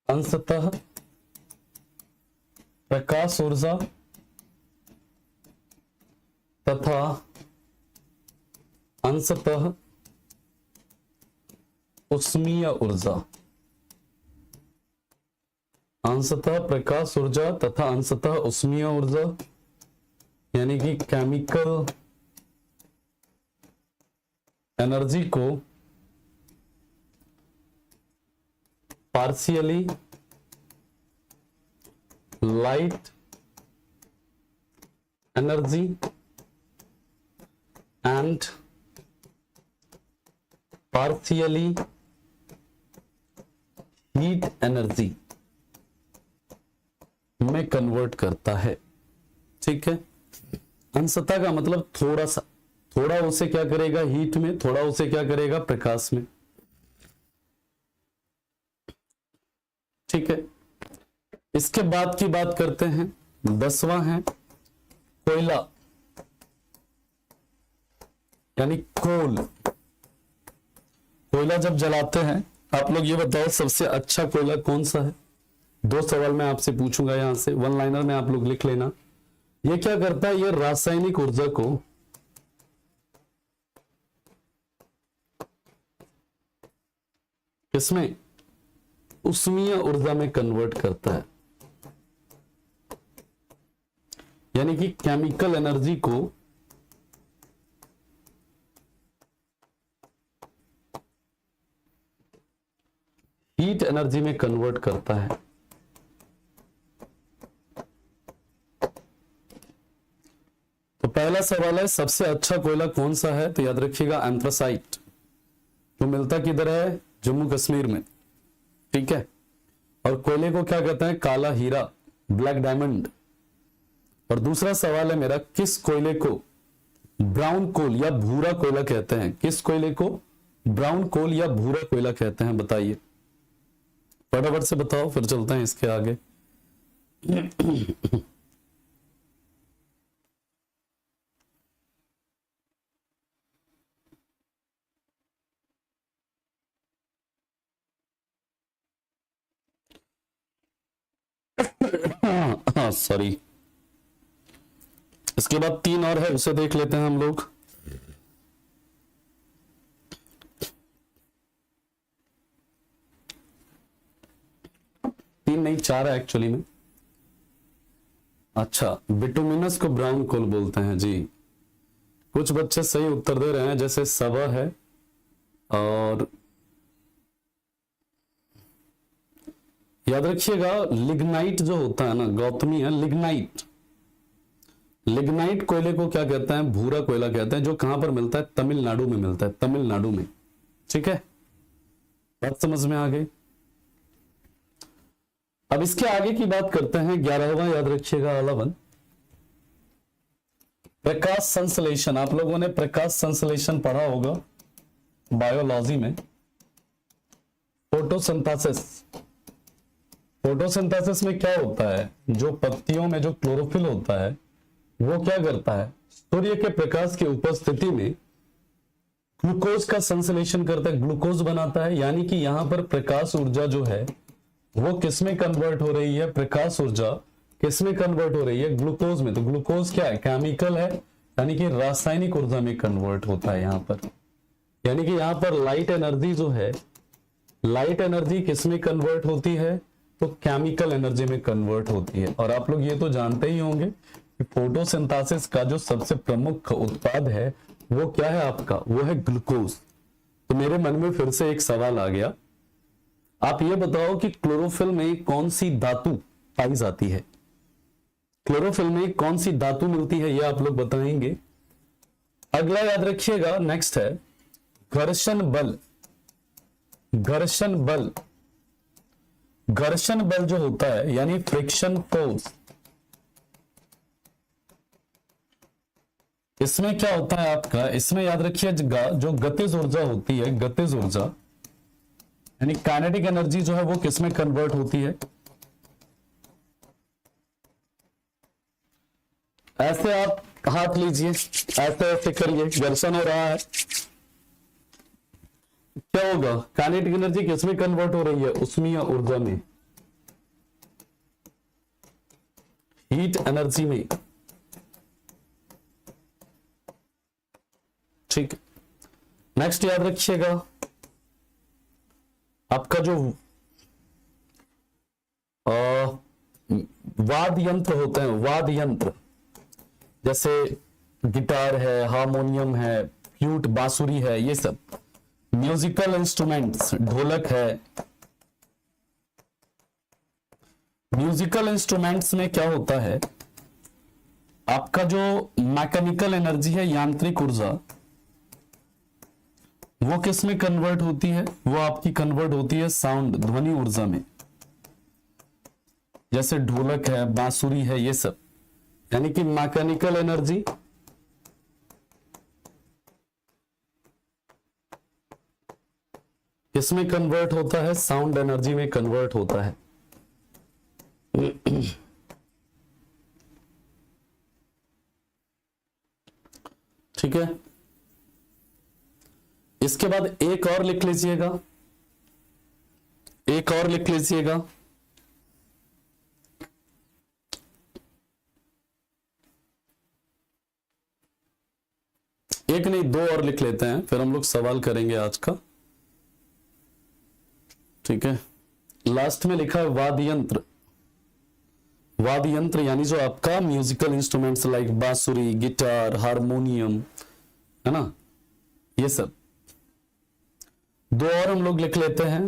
अंशतः प्रकाश ऊर्जा तथा अंशतः उष्मीय ऊर्जा, अंशतः प्रकाश ऊर्जा तथा अंशतः उष्मीय ऊर्जा, यानी कि केमिकल एनर्जी को partially light energy and partially heat energy में कन्वर्ट करता है। ठीक है, अंशतः का मतलब थोड़ा सा, थोड़ा उसे क्या करेगा हीट में, थोड़ा उसे क्या करेगा प्रकाश में। ठीक है, इसके बाद की बात करते हैं, 10वां है कोयला यानी कोल। कोयला जब जलाते हैं, आप लोग ये बताओ सबसे अच्छा कोयला कौन सा है? 2 सवाल मैं आपसे पूछूंगा, यहां से वन लाइनर में आप लोग लिख लेना। ये क्या करता है? ये रासायनिक ऊर्जा को किसमें? उष्मीय ऊर्जा में कन्वर्ट करता है, यानी कि केमिकल एनर्जी को हीट एनर्जी में कन्वर्ट करता है। तो पहला सवाल है सबसे अच्छा कोयला कौन सा है? तो याद रखिएगा एंथ्रासाइट, जो मिलता किधर है? जम्मू कश्मीर में। ठीक है, और कोयले को क्या कहते हैं? काला हीरा, ब्लैक डायमंड। और दूसरा सवाल है मेरा, किस कोयले को ब्राउन कोल या भूरा कोयला कहते हैं? किस कोयले को ब्राउन कोल या भूरा कोयला कहते हैं? बताइए, फटाफट से बताओ, फिर चलते हैं इसके आगे। सॉरी, इसके बाद 3 और है, उसे देख लेते हैं हम लोग। तीन नहीं 4 है एक्चुअली में। अच्छा, बिटुमिनस को ब्राउन कोल बोलते हैं जी। कुछ बच्चे सही उत्तर दे रहे हैं, जैसे सबा है, और याद रखिएगा लिग्नाइट जो होता है ना, गौतमी है लिग्नाइट। लिग्नाइट कोयले को क्या कहते हैं? भूरा कोयला कहते हैं, जो कहां पर मिलता है? तमिलनाडु में मिलता है, तमिलनाडु में। ठीक है, बात समझ में आ गई। अब इसके आगे की बात करते हैं, 11वां याद रखिएगा 11, प्रकाश संश्लेषण। आप लोगों ने प्रकाश संश्लेषण पढ़ा होगा बायोलॉजी में। फोटोसिंथेसिस, फोटोसिंथेसिस में क्या होता है? जो पत्तियों में जो क्लोरोफिल होता है वो क्या करता है? सूर्य के प्रकाश की उपस्थिति में ग्लूकोज का संश्लेषण करता है, ग्लूकोज बनाता है। यानी कि यहां पर प्रकाश ऊर्जा जो है वो किसमें कन्वर्ट हो रही है? प्रकाश ऊर्जा किसमें कन्वर्ट हो रही है? ग्लूकोज में। तो ग्लूकोज क्या है? केमिकल है, यानी कि रासायनिक ऊर्जा में कन्वर्ट होता है यहां पर। यानी कि यहां पर लाइट एनर्जी जो है, लाइट एनर्जी किसमें कन्वर्ट होती है? तो केमिकल एनर्जी में कन्वर्ट होती है। और आप लोग ये तो जानते ही होंगे कि फोटोसिंथेसिस का जो सबसे प्रमुख उत्पाद है वो क्या है आपका? वो है ग्लूकोज। तो मेरे मन में फिर से एक सवाल आ गया, आप ये बताओ कि क्लोरोफिल में कौन सी धातु पाई जाती है? क्लोरोफिल में कौन सी धातु मिलती है, ये आप लोग बताएंगे। अगला याद रखिएगा, नेक्स्ट है घर्षण बल। घर्षण बल, घर्षण बल जो होता है यानी फ्रिक्शन फोर्स, इसमें क्या होता है आपका? इसमें याद रखिएगा जो गतिज ऊर्जा होती है, गतिज ऊर्जा यानी काइनेटिक एनर्जी जो है वो किसमें कन्वर्ट होती है? ऐसे आप हाथ लीजिए, ऐसे ऐसे करिए, घर्षण हो रहा है, क्या होगा? काइनेटिक एनर्जी किसमें कन्वर्ट हो रही है? उष्मीय ऊर्जा में, हीट एनर्जी में। ठीक, नेक्स्ट याद रखिएगा आपका जो वाद्य यंत्र होते हैं, वाद्य यंत्र जैसे गिटार है, हारमोनियम है, फ्लूट, बांसुरी है, ये सब म्यूजिकल इंस्ट्रूमेंट्स, ढोलक है। म्यूजिकल इंस्ट्रूमेंट्स में क्या होता है, आपका जो मैकेनिकल एनर्जी है, यांत्रिक ऊर्जा, वो किस में कन्वर्ट होती है, वो आपकी कन्वर्ट होती है साउंड, ध्वनि ऊर्जा में। जैसे ढोलक है, बांसुरी है, ये सब, यानी कि मैकेनिकल एनर्जी किसमें कन्वर्ट होता है, साउंड एनर्जी में कन्वर्ट होता है। ठीक है, इसके बाद एक और लिख लीजिएगा, एक और लिख लीजिएगा, एक नहीं दो और लिख लेते हैं, फिर हम लोग सवाल करेंगे आज का। ठीक है, लास्ट में लिखा है वाद्य यंत्र। वाद्य यंत्र यानी जो आपका म्यूजिकल इंस्ट्रूमेंट्स लाइक बांसुरी, गिटार, हारमोनियम, है ना, ये सब। दो और हम लोग लिख लेते हैं,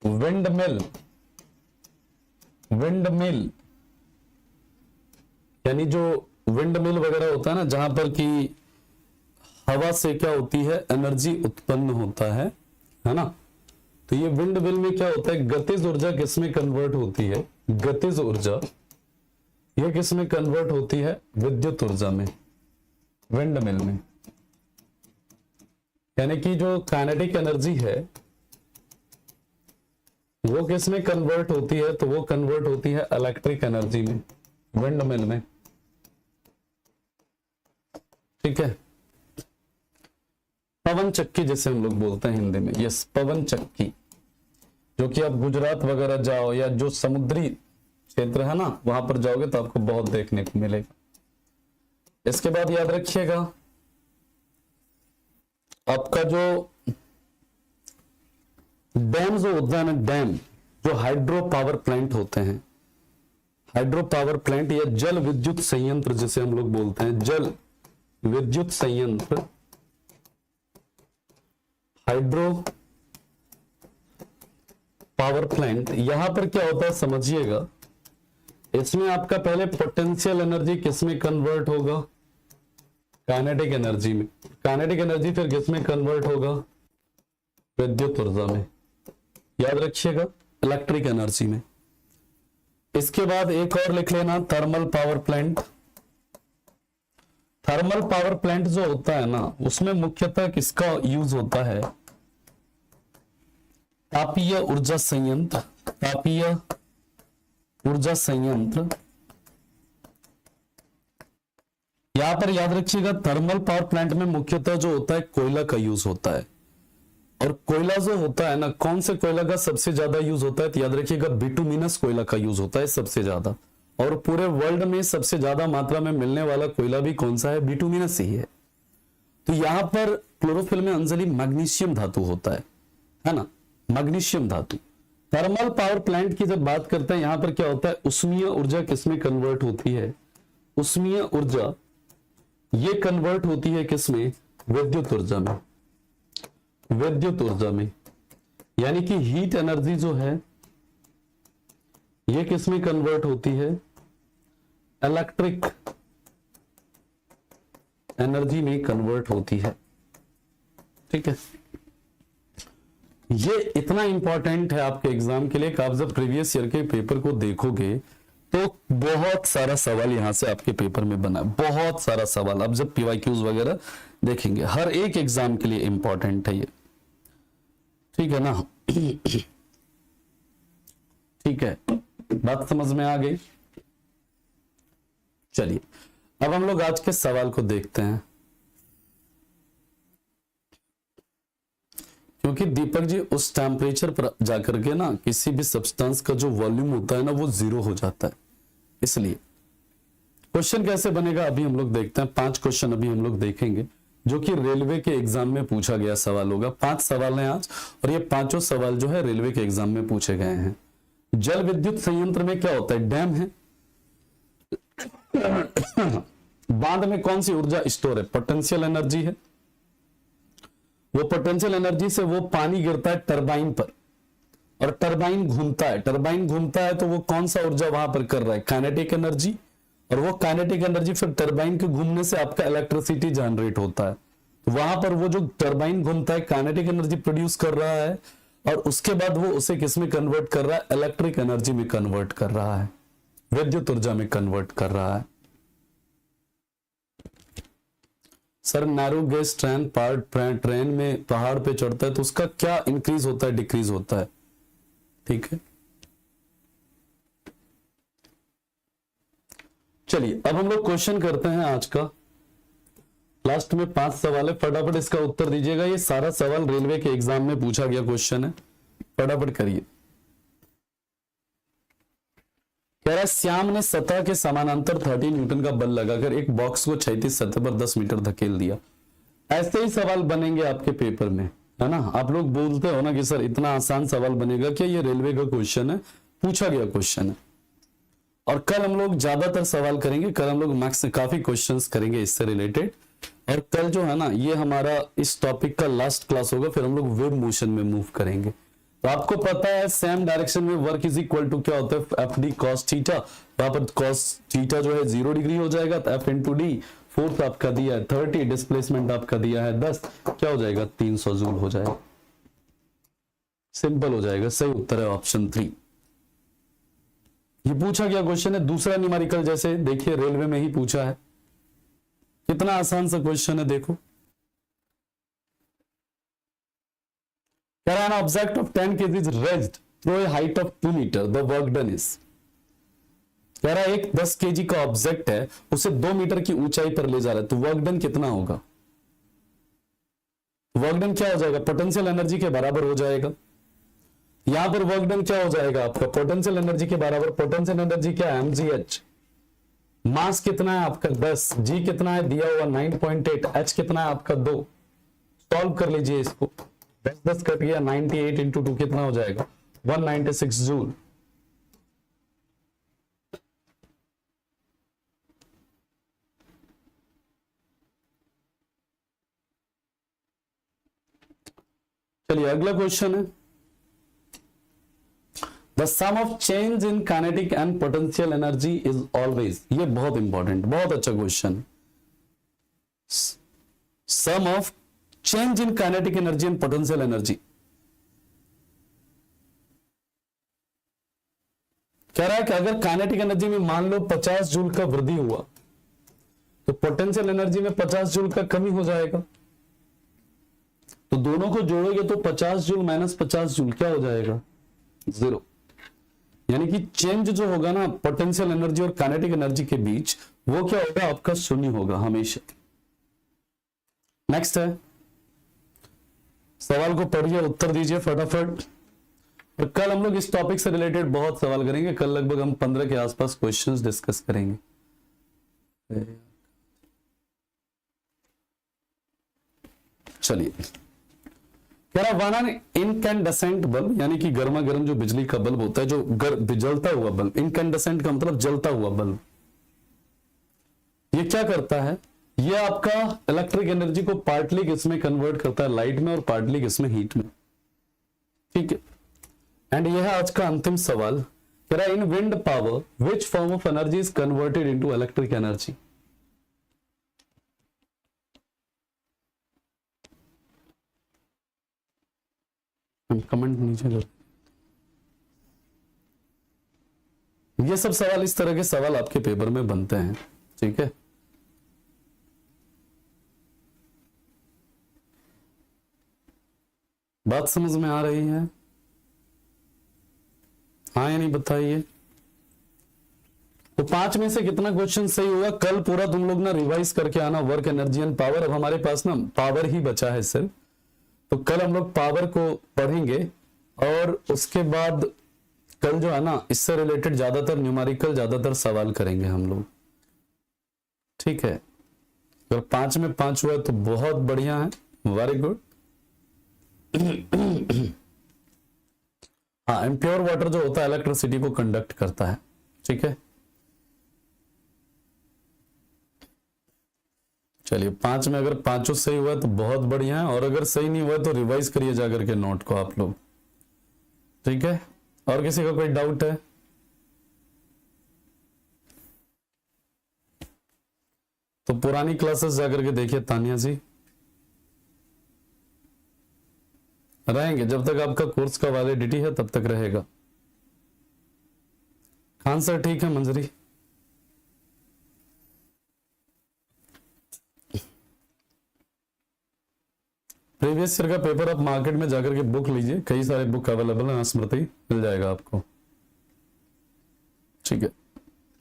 विंड मिल, विंड मिल यानी जो विंड मिल वगैरह होता है ना, जहां पर कि हवा से क्या होती है, एनर्जी उत्पन्न होता है ना। तो ये विंड मिल में क्या होता है, गतिज ऊर्जा किसमें कन्वर्ट होती है, गतिज ऊर्जा ये किसमें कन्वर्ट होती है, विद्युत ऊर्जा में, विंड मिल में। यानी कि जो काइनेटिक एनर्जी है वो किसमें कन्वर्ट होती है, तो वो कन्वर्ट होती है इलेक्ट्रिक एनर्जी में, विंड मिल में। ठीक है, पवन चक्की जैसे हम लोग बोलते हैं हिंदी में, यस, पवन चक्की, जो कि आप गुजरात वगैरह जाओ या जो समुद्री क्षेत्र है ना, वहां पर जाओगे तो आपको बहुत देखने को मिलेगा। इसके बाद याद रखिएगा, आपका जो डैम जो होता है ना, डैम जो हाइड्रो पावर प्लांट होते हैं, हाइड्रो पावर प्लांट या जल विद्युत संयंत्र जिसे हम लोग बोलते हैं, जल विद्युत संयंत्र, हाइड्रो पावर प्लांट, यहां पर क्या होता है समझिएगा, इसमें आपका पहले पोटेंशियल एनर्जी किसमें कन्वर्ट होगा, काइनेटिक एनर्जी में, काइनेटिक एनर्जी फिर किसमें कन्वर्ट होगा, विद्युत ऊर्जा में, याद रखिएगा, इलेक्ट्रिक एनर्जी में। इसके बाद एक और लिख लेना, thermal power plant. Thermal power plant जो होता है ना, उसमें मुख्यतः किसका यूज होता है, तापीय ऊर्जा संयंत्र, तापीय ऊर्जा संयंत्र। यहां पर याद रखिएगा, थर्मल पावर प्लांट में मुख्यतः जो होता है कोयला का यूज होता है। और कोयला जो होता है ना, कौन से कोयला का सबसे ज्यादा यूज होता है, तो याद रखिएगा बिटुमिनस कोयला का यूज होता है सबसे ज्यादा। और पूरे वर्ल्ड में सबसे ज्यादा मात्रा में मिलने वाला कोयला भी कौन सा है, बिटुमिनस ही है। तो यहां पर क्लोरोफिल में अंजलि मैग्नीशियम धातु होता है ना, मैग्नीशियम धातु। थर्मल पावर प्लांट की जब बात करते हैं, यहां पर क्या होता है, उष्मीय ऊर्जा किसमें कन्वर्ट होती है, उष्मीय ऊर्जा ये कन्वर्ट होती है किसमें, विद्युत ऊर्जा में, विद्युत ऊर्जा में। यानी कि हीट एनर्जी जो है ये किसमें कन्वर्ट होती है, इलेक्ट्रिक एनर्जी में कन्वर्ट होती है। ठीक है, ये इतना इंपॉर्टेंट है आपके एग्जाम के लिए कि आप जब प्रीवियस ईयर के पेपर को देखोगे तो बहुत सारा सवाल यहां से आपके पेपर में बना, बहुत सारा सवाल। अब जब पीवाईक्यूज वगैरह देखेंगे, हर एक एग्जाम के लिए इंपॉर्टेंट है ये। ठीक है ना, ठीक है, बात समझ में आ गई। चलिए अब हम लोग आज के सवाल को देखते हैं। क्योंकि दीपक जी उस टेम्परेचर पर जाकर के ना किसी भी सब्सटेंस का जो वॉल्यूम होता है ना वो जीरो हो जाता है, इसलिए क्वेश्चन कैसे बनेगा अभी हम लोग देखते हैं। 5 क्वेश्चन अभी हम लोग देखेंगे। जो कि रेलवे के एग्जाम में पूछा गया सवाल होगा। 5 सवाल हैं आज और ये पांचों सवाल जो है रेलवे के एग्जाम में पूछे गए हैं। जल विद्युत संयंत्र में क्या होता है? डैम है। बांध में कौन सी ऊर्जा स्टोर है? पोटेंशियल एनर्जी है। वो पोटेंशियल एनर्जी से वो पानी गिरता है टरबाइन पर और टरबाइन घूमता है। टरबाइन घूमता है तो वो कौन सा ऊर्जा वहां पर कर रहा है? Kinetic energy. और वो काइनेटिक एनर्जी फिर टरबाइन के घूमने से आपका इलेक्ट्रिसिटी जनरेट होता है। तो वहां पर वो जो टरबाइन घूमता है काइनेटिक एनर्जी प्रोड्यूस कर रहा है और उसके बाद वो उसे किस में कन्वर्ट कर रहा है? इलेक्ट्रिक एनर्जी में कन्वर्ट कर रहा है, विद्युत ऊर्जा में कन्वर्ट कर रहा है। सर नैरो गेज ट्रेन में पहाड़ पे चढ़ता है तो उसका क्या इंक्रीज होता है, डिक्रीज होता है? ठीक है, चलिए अब हम लोग क्वेश्चन करते हैं आज का। लास्ट में 5 सवाल है, फटाफट इसका उत्तर दीजिएगा। ये सारा सवाल रेलवे के एग्जाम में पूछा गया क्वेश्चन है, फटाफट करिए। कह रहा है श्याम ने सतह के समानांतर 30 न्यूटन का बल लगाकर एक बॉक्स को क्षैतिज सतह पर 10 मीटर धकेल दिया। ऐसे ही सवाल बनेंगे आपके पेपर में, है ना। आप लोग बोलते हो ना कि सर इतना आसान सवाल बनेगा क्या? ये रेलवे का क्वेश्चन है, पूछा गया क्वेश्चन है। और कल हम लोग ज्यादातर सवाल करेंगे, कल हम लोग मैक्स काफी क्वेश्चंस करेंगे इससे रिलेटेड। और कल जो है ना ये हमारा इस टॉपिक का लास्ट क्लास होगा, फिर हम लोग वेव मोशन में मूव करेंगे। तो आपको पता है सेम डायरेक्शन में वर्क इज इक्वल टू क्या होता है? F D cos theta. वहां पर कॉस थीटा जो है 0 डिग्री हो जाएगा, तो एफ इंटू डी। फोर्स आपका दिया है 30, डिस्प्लेसमेंट आपका दिया है 10, क्या हो जाएगा? 300 जूल हो जाएगा। सिंपल हो जाएगा, सही उत्तर है ऑप्शन 3। ये पूछा गया क्वेश्चन है। दूसरा न्यूमेरिकल जैसे देखिए रेलवे में ही पूछा है, कितना आसान सा क्वेश्चन है, देखो। An object of 10 kg is raised through a height of 2 meter. The work done is. कह रहा है एक 10 केजी का ऑब्जेक्ट है, उसे 2 मीटर की ऊंचाई पर ले जा रहा है, तो वर्क डन कितना होगा? वर्क डन क्या हो जाएगा? पोटेंशियल एनर्जी के बराबर हो जाएगा। यहां पर वर्क डन क्या हो जाएगा आपका? पोटेंशियल एनर्जी के बराबर। पोटेंशियल एनर्जी क्या है? mgh। मास कितना है आपका? 10। जी कितना है? दिया हुआ 9.8। h कितना है आपका? 2। सॉल्व कर लीजिए इसको। 10 कट गया, 98 इंटू 2 कितना हो जाएगा? 196 जूल। चलिए अगला क्वेश्चन है, the sum of change in kinetic and potential energy is always. ये बहुत इंपॉर्टेंट, बहुत अच्छा question. Sum of change in kinetic energy and potential energy. कह रहा है कि अगर काइनेटिक एनर्जी में मान लो 50 जूल का वृद्धि हुआ तो पोटेंशियल एनर्जी में 50 जूल का कमी हो जाएगा। तो दोनों को जोड़ोगे तो 50 जूल माइनस 50 जूल क्या हो जाएगा? 0। यानी कि चेंज जो होगा ना पोटेंशियल एनर्जी और काइनेटिक एनर्जी के बीच, वो क्या होगा? आपका शून्य होगा हमेशा। नेक्स्ट है, सवाल को पढ़िए, उत्तर दीजिए फटाफट। और कल हम लोग इस टॉपिक से रिलेटेड बहुत सवाल करेंगे। कल लगभग हम 15 के आसपास क्वेश्चंस डिस्कस करेंगे। चलिए, कह रहा वन एन इनकैंडेसेंट बल्ब, यानी कि गर्मा गर्म जो बिजली का बल्ब होता है, जो जलता हुआ बल्ब। इनकैंडेसेंट का मतलब जलता हुआ बल्ब। ये क्या करता है? ये आपका इलेक्ट्रिक एनर्जी को पार्टली किसमें कन्वर्ट करता है? लाइट में, और पार्टली किसमें? हीट में। ठीक है, एंड यह है आज का अंतिम सवाल। कह रहा है इन wind power which form of energy is converted into electric energy. Comment नीचे कर। ये सब सवाल, इस तरह के सवाल आपके पेपर में बनते हैं। ठीक है, बात समझ में आ रही है? हाँ या नहीं बताइए। तो 5 में से कितना क्वेश्चन सही होगा? कल पूरा तुम लोग ना रिवाइज करके आना, वर्क, एनर्जी एंड पावर। अब हमारे पास ना पावर ही बचा है सिर्फ, तो कल हम लोग पावर को पढ़ेंगे और उसके बाद कल जो है ना इससे रिलेटेड ज्यादातर न्यूमेरिकल, ज्यादातर सवाल करेंगे हम लोग। ठीक है, अगर 5 में 5 हुआ तो बहुत बढ़िया है, वेरी गुड। हाँ, इम्प्योर वाटर जो होता है इलेक्ट्रिसिटी को कंडक्ट करता है, ठीक है। चलिए 5 में अगर पांचों सही हुआ तो बहुत बढ़िया है, और अगर सही नहीं हुआ तो रिवाइज करिए जाकर के नोट को आप लोग, ठीक है। और किसी का कोई डाउट है? तो पुरानी क्लासेस जाकर के देखिए तानिया जी, रहेंगे जब तक आपका कोर्स का वैलिडिटी है तब तक रहेगा। खान सर ठीक है। मंजरी प्रीवियस ईयर का पेपर आप मार्केट में जाकर के बुक लीजिए, कई सारे बुक अवेलेबल है, स्मृति मिल जाएगा आपको, ठीक है।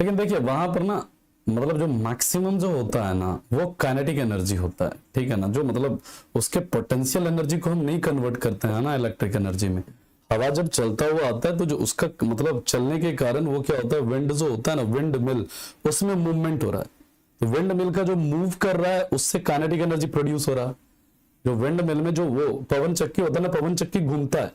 लेकिन देखिए वहां पर ना मतलब जो मैक्सिमम जो होता है ना वो काइनेटिक एनर्जी होता है, ठीक है ना, जो मतलब उसके पोटेंशियल एनर्जी को हम नहीं कन्वर्ट करते हैं ना इलेक्ट्रिक एनर्जी में। हवा जब चलता हुआ आता है तो जो उसका मतलब चलने के कारण वो क्या होता है, विंड जो होता है ना, विंड मिल, उसमें मूवमेंट हो रहा है। तो विंड मिल का जो मूव कर रहा है उससे काइनेटिक एनर्जी प्रोड्यूस हो रहा है। जो विंड मिल में जो वो पवन चक्की होता है ना, पवन चक्की घूमता है,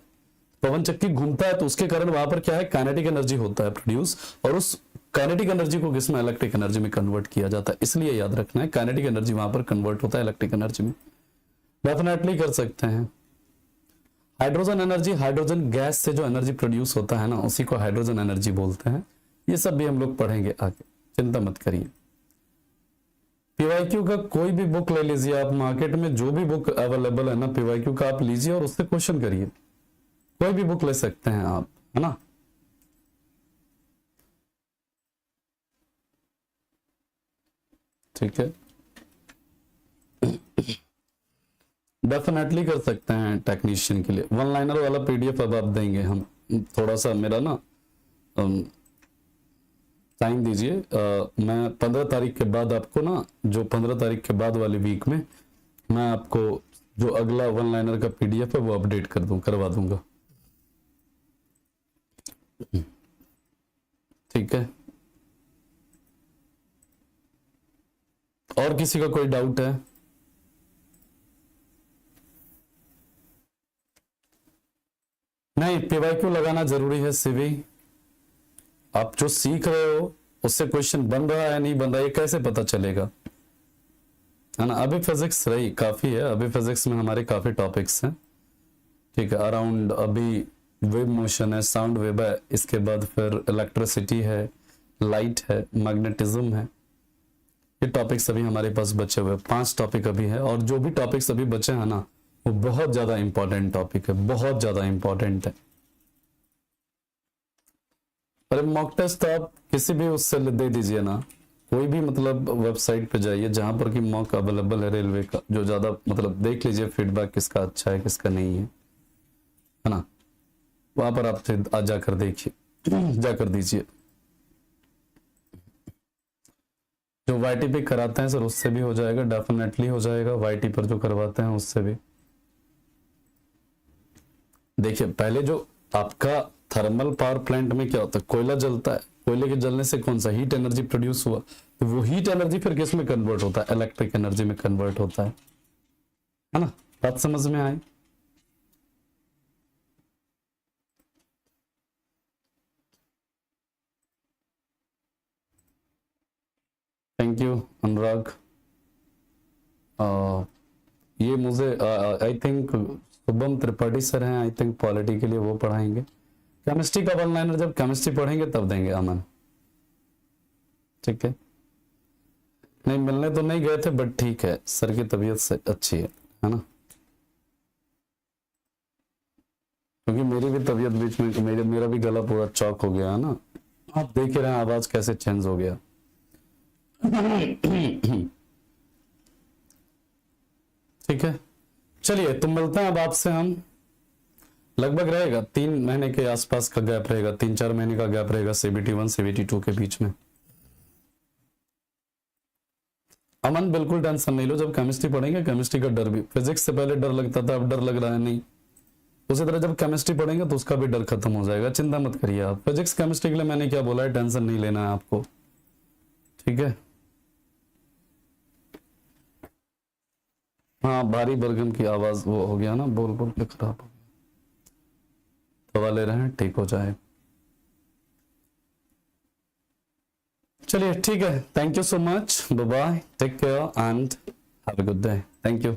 पवन चक्की घूमता है तो उसके कारण वहां पर क्या है, काइनेटिक एनर्जी होता है प्रोड्यूस, और उस काइनेटिक एनर्जी को किसमें, इलेक्ट्रिक एनर्जी में कन्वर्ट किया जाता है। इसलिए याद रखना है काइनेटिक एनर्जी वहां पर कन्वर्ट होता है इलेक्ट्रिक एनर्जी में, डेफिनेटली कर सकते हैं। हाइड्रोजन एनर्जी, हाइड्रोजन गैस से जो एनर्जी प्रोड्यूस होता है ना उसी को हाइड्रोजन एनर्जी बोलते हैं। ये सब भी हम लोग पढ़ेंगे आगे, चिंता मत करिए। पीवाईक्यू का कोई भी बुक ले लीजिए आप, मार्केट में जो भी बुक अवेलेबल है ना पीवाईक्यू का आप लीजिए और उससे क्वेश्चन करिए, कोई भी बुक ले सकते हैं आप, है ना। ठीक है, डेफिनेटली कर सकते हैं टेक्नीशियन के लिए। वन लाइनर वाला पीडीएफ अब आप देंगे हम, थोड़ा सा मेरा ना टाइम दीजिए। मैं 15 तारीख के बाद आपको ना, जो 15 तारीख के बाद वाली वीक में मैं आपको जो अगला वन लाइनर का पीडीएफ है वो अपडेट करवा दूंगा, ठीक है। और किसी का कोई डाउट है? नहीं, पीवाईक्यू लगाना जरूरी है। सीवी आप जो सीख रहे हो उससे क्वेश्चन बन रहा है नहीं बन रहा है कैसे पता चलेगा, है ना। अभी फिजिक्स रही काफी है, अभी फिजिक्स में हमारे काफी टॉपिक्स हैं, ठीक है। अराउंड अभी वेव मोशन है, साउंड वेव है, इसके बाद फिर इलेक्ट्रिसिटी है, लाइट है, मैग्नेटिज्म है। ये टॉपिक्स अभी हमारे पास बचे हुए 5 टॉपिक अभी है, और जो भी टॉपिक्स अभी बचे हैं ना वो बहुत ज्यादा इंपॉर्टेंट टॉपिक है, बहुत ज्यादा इंपॉर्टेंट है। अरे मॉक टेस्ट तो आप किसी भी उससे दे दीजिए ना, कोई भी मतलब वेबसाइट पे जाइए जहां पर कि मॉक अवेलेबल है रेलवे का, जो ज्यादा मतलब देख लीजिए फीडबैक किसका अच्छा है किसका नहीं है ना, वहां पर आप जाकर देखिए, जाकर दीजिए। जो वाईटी पे कराते हैं सर उससे भी हो जाएगा, डेफिनेटली हो जाएगा, वाईटी पर जो करवाते हैं उससे भी। देखिए पहले जो आपका थर्मल पावर प्लांट में क्या होता है, कोयला जलता है, कोयले के जलने से कौन सा हीट एनर्जी प्रोड्यूस हुआ, तो वो हीट एनर्जी फिर किस में कन्वर्ट होता है, इलेक्ट्रिक एनर्जी में कन्वर्ट होता है ना। बात समझ में आई? थैंक यू अनुराग। ये मुझे I think Shubham Tripathi sir हैं, आई थिंक पॉलिटी के लिए वो पढ़ाएंगे। केमिस्ट्री का वन लाइनर जब केमिस्ट्री पढ़ेंगे तब देंगे अमन, ठीक है। नहीं मिलने तो नहीं गए थे बट ठीक है, सर की तबीयत से अच्छी है ना, क्योंकि मेरी भी तबीयत बीच में मेरा भी गला पूरा चौक हो गया है ना, आप देख रहे हैं आवाज कैसे चेंज हो गया। ठीक है, चलिए तो मिलते हैं अब आपसे हम, लगभग रहेगा 3 महीने के आसपास का गैप रहेगा, 3-4 महीने का गैप रहेगा CBT 1 CBT 2 के बीच में। अमन बिल्कुल टेंशन नहीं लो, जब केमिस्ट्री पढ़ेंगे, केमिस्ट्री का डर भी, फिजिक्स से पहले डर लगता था अब डर लग रहा है नहीं, उसी तरह जब केमिस्ट्री पढ़ेंगे तो उसका भी डर खत्म हो जाएगा, चिंता मत करिए आप। फिजिक्स केमिस्ट्री के लिए मैंने क्या बोला है, टेंशन नहीं लेना है आपको, ठीक है। हाँ, भारी बरगम की आवाज वो हो गया ना, बोल बोल के खराब हो गया। दवा ले रहे हैं, ठीक हो जाए। चलिए ठीक है, thank you so much, bye bye, take care and have a good day, thank you.